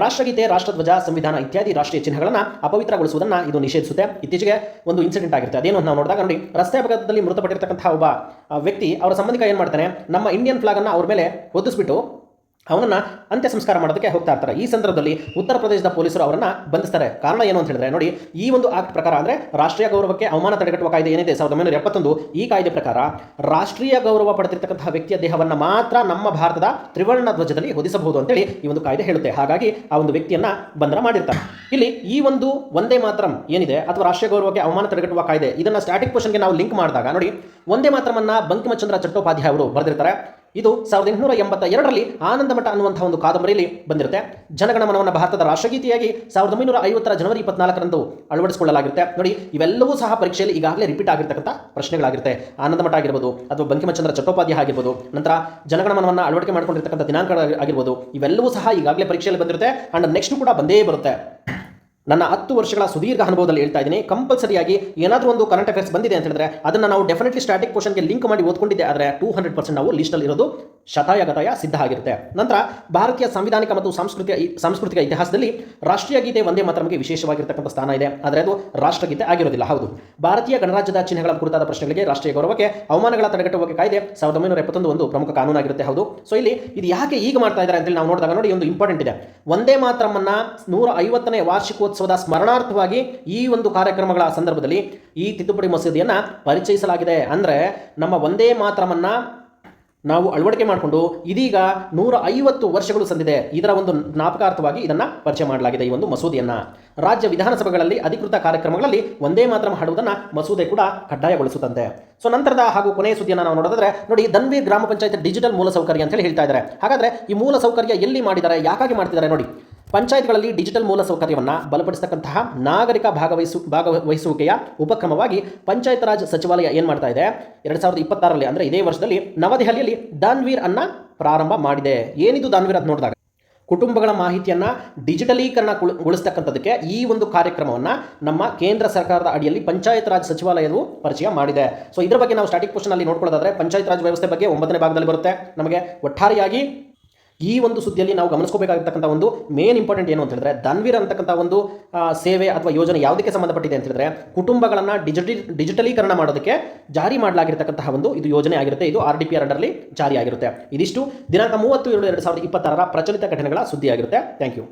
ರಾಷ್ಟ್ರಗೀತೆ, ರಾಷ್ಟ್ರಧ್ವಜ, ಸಂವಿಧಾನ ಇತ್ಯಾದಿ ರಾಷ್ಟ್ರೀಯ ಚಿಹ್ನೆಗಳನ್ನು ಅಪವಿತ್ರಗೊಳಿಸುವುದನ್ನು ಇದು ನಿಷೇಧಿಸುತ್ತೆ. ಇತ್ತೀಚೆಗೆ ಒಂದು ಇನ್ಸಿಡೆಂಟ್ ಆಗಿರುತ್ತೆ. ಅದೇನು ನಾವು ನೋಡಿದಾಗ ನೋಡಿ, ರಸ್ತೆ ಅಪಘಾತದಲ್ಲಿ ಮೃತಪಟ್ಟಿರ್ತಕ್ಕಂತಹ ಒಬ್ಬ ವ್ಯಕ್ತಿ, ಅವರ ಸಂಬಂಧಿಕ ಏನು ಮಾಡ್ತಾನೆ, ನಮ್ಮ ಇಂಡಿಯನ್ ಫ್ಲಾಗನ್ನು ಅವ್ರ ಮೇಲೆ ಹೊದಿಸ್ಬಿಟ್ಟು ಅವನನ್ನು ಅಂತ್ಯ ಸಂಸ್ಕಾರ ಮಾಡೋದಕ್ಕೆ ಹೋಗ್ತಾ ಇರ್ತಾರೆ. ಈ ಸಂದರ್ಭದಲ್ಲಿ ಉತ್ತರ ಪ್ರದೇಶದ ಪೊಲೀಸರು ಅವರನ್ನು ಬಂಧಿಸ್ತಾರೆ. ಕಾರಣ ಏನು ಅಂತ ಹೇಳಿದ್ರೆ ನೋಡಿ, ಈ ಒಂದು ಆಕ್ಟ್ ಪ್ರಕಾರ ಅಂದರೆ ರಾಷ್ಟ್ರೀಯ ಗೌರವಕ್ಕೆ ಅವಮಾನ ತಡೆಗಟ್ಟುವ ಕಾಯ್ದೆ ಏನಿದೆ 1971, ಈ ಕಾಯ್ದೆ ಪ್ರಕಾರ ರಾಷ್ಟ್ರೀಯ ಗೌರವ ಪಡೆದಿರ್ತಕ್ಕಂತಹ ವ್ಯಕ್ತಿಯ ದೇಹವನ್ನು ಮಾತ್ರ ನಮ್ಮ ಭಾರತದ ತ್ರಿವರ್ಣ ಧ್ವಜದಲ್ಲಿ ಹೊದಿಸಬಹುದು ಅಂತೇಳಿ ಈ ಒಂದು ಕಾಯ್ದೆ ಹೇಳುತ್ತೆ. ಹಾಗಾಗಿ ಆ ಒಂದು ವ್ಯಕ್ತಿಯನ್ನು ಬಂಧನ ಮಾಡಿರ್ತಾರೆ. ಇಲ್ಲಿ ಈ ಒಂದು ವಂದೇ ಮಾತರಂ ಏನಿದೆ ಅಥವಾ ರಾಷ್ಟ್ರೀಯ ಗೌರವಕ್ಕೆ ಅವಮಾನ ತಡೆಗಟ್ಟುವ ಕಾಯ್ದೆ, ಇದನ್ನು ಸ್ಟ್ಯಾಟಿಕ್ ಕ್ವಶನ್ಗೆ ನಾವು ಲಿಂಕ್ ಮಾಡಿದಾಗ ನೋಡಿ, ವಂದೇ ಮಾತರಮನ್ನು ಬಂಕಿಮಚಂದ್ರ ಚಟ್ಟೋಪಾಧ್ಯಾಯ ಅವರು ಬರೆದಿರ್ತಾರೆ. ಇದು 1882ರಲ್ಲಿ ಆನಂದಮಠ ಅನ್ನುವಂಥ ಒಂದು ಕಾದಂಬರಿಯಲ್ಲಿ ಬಂದಿರುತ್ತೆ. ಜನಗಣಮನವನ್ನು ಭಾರತದ ರಾಷ್ಟ್ರಗೀತೆಯಾಗಿ 1950ರ ಜನವರಿ 24ರಂದು ಅಳವಡಿಸಿಕೊಳ್ಳಲಾಗಿರುತ್ತೆ. ನೋಡಿ, ಇವೆಲ್ಲವೂ ಸಹ ಪರೀಕ್ಷೆಯಲ್ಲಿ ಈಗಾಗಲೇ ರಿಪೀಟ್ ಆಗಿರ್ತಕ್ಕಂಥ ಪ್ರಶ್ನೆಗಳಾಗಿರುತ್ತೆ. ಆನಂದಮಠ ಆಗಿರ್ಬೋದು ಅಥವಾ ಬಂಕಿಮಚಂದ್ರ ಚಟ್ಟೋಪಾಧ್ಯಾಯ ಆಗಿರ್ಬೋದು, ನಂತರ ಜನಗಣಮನವನ್ನು ಅಳವಡಿಕೆ ಮಾಡಿಕೊಂಡಿರ್ತಕ್ಕಂಥ ದಿನಾಂಕ ಆಗಿರ್ಬೋದು, ಇವೆಲ್ಲವೂ ಸಹ ಈಗಾಗಲೇ ಪರೀಕ್ಷೆಯಲ್ಲಿ ಬಂದಿರುತ್ತೆ. ಆ್ಯಂಡ್ ನೆಕ್ಸ್ಟ್ ಕೂಡ ಬಂದೇ ಬರುತ್ತೆ. ನನ್ನ 10 ವರ್ಷಗಳ ಸುದೀರ್ಘ ಅನುಭವದಲ್ಲಿ ಹೇಳ್ತಾ ಇದ್ದೀನಿ, ಕಂಪಲ್ಸರಿಯಾಗಿ ಏನಾದರೂ ಒಂದು ಕರೆಂಟ್ ಅಫೇರ್ಸ್ ಬಂದಿದೆ ಅಂತ ಹೇಳಿದ್ರೆ ಅದನ್ನು ನಾವು ಡೆಫಿನೆಟ್ಲಿ ಸ್ಟ್ಯಾಟಿಕ್ ಕ್ವಶನ್ಗೆ ಲಿಂಕ್ ಮಾಡಿ ಓದ್ಕೊಂಡಿದ್ದೆ ಆದರೆ 200% ನಾವು ಲಿಸ್ಟಲ್ಲಿ ಇರೋದು ಶತಾಯಗತಾಯ ಸಿದ್ಧ ಆಗಿರುತ್ತೆ. ನಂತರ ಭಾರತೀಯ ಸಾಂವಿಧಾನಿಕ ಮತ್ತು ಸಾಂಸ್ಕೃತಿಕ ಇತಿಹಾಸದಲ್ಲಿ ರಾಷ್ಟ್ರೀಯ ಗೀತೆ ವಂದೇ ಮಾತರಂಗೆ ವಿಶೇಷವಾಗಿರ್ತಕ್ಕಂಥ ಸ್ಥಾನ ಇದೆ. ಆದರೆ ಅದು ರಾಷ್ಟ್ರಗೀತೆ ಆಗಿರೋದಿಲ್ಲ. ಹೌದು, ಭಾರತೀಯ ಗಣರಾಜ್ಯದ ಚಿಹ್ನೆಗಳ ಕುರಿತಾದ ಪ್ರಶ್ನೆಗಳಿಗೆ ರಾಷ್ಟ್ರೀಯ ಗೌರವಕ್ಕೆ ಅವಮಾನಗಳ ತಡೆಗಟ್ಟುವಿಕೆ ಕಾಯ್ದೆ 1971 ಒಂದು ಪ್ರಮುಖ ಕಾನೂನಾಗಿರುತ್ತೆ. ಹೌದು, ಸೊ ಇಲ್ಲಿ ಇದು ಯಾಕೆ ಈಗ ಮಾಡ್ತಾ ಇದ್ದಾರೆ ಅಂತೇಳಿ ನಾವು ನೋಡಿದಾಗ ನೋಡಿ, ಒಂದು ಇಂಪಾರ್ಟೆಂಟ್ ಇದೆ. ವಂದೇ ಮಾತರಮನ್ನು 150ನೇ ವಾರ್ಷಿಕೋತ್ಸವದ ಸ್ಮರಣಾರ್ಥವಾಗಿ ಈ ಒಂದು ಕಾರ್ಯಕ್ರಮಗಳ ಸಂದರ್ಭದಲ್ಲಿ ಈ ತಿದ್ದುಪಡಿ ಮಸೂದೆಯನ್ನು ಪರಿಚಯಿಸಲಾಗಿದೆ. ಅಂದರೆ ನಮ್ಮ ವಂದೇ ಮಾತರಮನ್ನು ನಾವು ಅಳವಡಿಕೆ ಮಾಡಿಕೊಂಡು ಇದೀಗ 150 ವರ್ಷಗಳು ಸಂದಿದೆ. ಇದರ ಒಂದು ಜ್ಞಾಪಕಾರ್ಥವಾಗಿ ಇದನ್ನು ಪರಿಚಯ ಮಾಡಲಾಗಿದೆ, ಈ ಒಂದು ಮಸೂದೆಯನ್ನು. ರಾಜ್ಯ ವಿಧಾನಸಭೆಗಳಲ್ಲಿ ಅಧಿಕೃತ ಕಾರ್ಯಕ್ರಮಗಳಲ್ಲಿ ವಂದೇ ಮಾತರಂ ಹಾಡುವುದನ್ನು ಮಸೂದೆ ಕೂಡ ಕಡ್ಡಾಯಗೊಳಿಸುತ್ತಂತೆ. ಸೊ ನಂತರದ ಹಾಗೂ ಕೊನೆಯ ಸುದ್ದಿಯನ್ನು ನಾವು ನೋಡಿದ್ರೆ ನೋಡಿ, ಧನ್ವೀರ್ ಗ್ರಾಮ ಪಂಚಾಯತ್ ಡಿಜಿಟಲ್ ಮೂಲಸೌಕರ್ಯ ಅಂತ ಹೇಳಿ ಹೇಳ್ತಾ ಇದ್ದಾರೆ. ಹಾಗಾದರೆ ಈ ಮೂಲಸೌಕರ್ಯ ಎಲ್ಲಿ ಮಾಡಿದ್ದಾರೆ, ಯಾಕಾಗಿ ಮಾಡ್ತಿದ್ದಾರೆ ನೋಡಿ. ಪಂಚಾಯತ್ಗಳಲ್ಲಿ ಡಿಜಿಟಲ್ ಮೂಲಸೌಕರ್ಯವನ್ನು ಬಲಪಡಿಸತಕ್ಕಂತಹ ನಾಗರಿಕ ಭಾಗವಹಿಸುವಿಕೆಯ ಉಪಕ್ರಮವಾಗಿ ಪಂಚಾಯತ್ ರಾಜ್ ಸಚಿವಾಲಯ ಏನು ಮಾಡ್ತಾ ಇದೆ, 2026ರಲ್ಲಿ ಅಂದರೆ ಇದೇ ವರ್ಷದಲ್ಲಿ ನವದೆಹಲಿಯಲ್ಲಿ ದಾನ್ವೀರ್ ಅನ್ನು ಪ್ರಾರಂಭ ಮಾಡಿದೆ. ಏನಿದು ದಾನ್ವೀರ್ ಅಂತ ನೋಡಿದಾಗ, ಕುಟುಂಬಗಳ ಮಾಹಿತಿಯನ್ನು ಡಿಜಿಟಲೀಕರಣಗೊಳಿಸ್ತಕ್ಕಂಥದ್ದಕ್ಕೆ ಈ ಒಂದು ಕಾರ್ಯಕ್ರಮವನ್ನು ನಮ್ಮ ಕೇಂದ್ರ ಸರ್ಕಾರದ ಅಡಿಯಲ್ಲಿ ಪಂಚಾಯತ್ ರಾಜ್ ಸಚಿವಾಲಯವು ಪರಿಚಯ ಮಾಡಿದೆ. ಸೊ ಇದರ ಬಗ್ಗೆ ನಾವು ಸ್ಟ್ಯಾಟಿಕ್ ಕ್ವಶನಲ್ಲಿ ನೋಡ್ಕೊಳ್ಳೋದಾದರೆ ಪಂಚಾಯತ್ ರಾಜ್ ವ್ಯವಸ್ಥೆ ಬಗ್ಗೆ 9ನೇ ಭಾಗದಲ್ಲಿ ಬರುತ್ತೆ. ನಮಗೆ ಒಟ್ಟಾರೆಯಾಗಿ ಈ ಒಂದು ಸುದ್ದಿಯಲ್ಲಿ ನಾವು ಗಮನಿಸಬೇಕಾಗಿರ್ತಕ್ಕಂಥ ಒಂದು ಮೇನ್ ಇಂಪಾರ್ಟೆಂಟ್ ಏನು ಅಂತ ಹೇಳಿದ್ರೆ, ದಾನ್ವೀರ್ ಅಂತಕ್ಕಂಥ ಒಂದು ಸೇವೆ ಅಥವಾ ಯೋಜನೆ ಯಾವುದಕ್ಕೆ ಸಂಬಂಧಪಟ್ಟಿದೆ ಅಂತ ಹೇಳಿದ್ರೆ, ಕುಟುಂಬಗಳನ್ನು ಡಿಜಿಟಲೀಕರಣ ಮಾಡೋದಕ್ಕೆ ಜಾರಿ ಮಾಡಲಾಗಿರ್ತಕ್ಕಂತಹ ಒಂದು ಇದು ಯೋಜನೆ ಆಗಿರುತ್ತೆ. ಇದು RDPR ಅಂಡರ್ಲಿ ಜಾರಿ ಆಗಿರುತ್ತೆ. ಇದಿಷ್ಟು ದಿನಾಂಕ 30/2/2026ರ ಪ್ರಚಲಿತ ಘಟನೆಗಳ ಸುದ್ದಿಯಾಗಿರುತ್ತೆ. Thank you.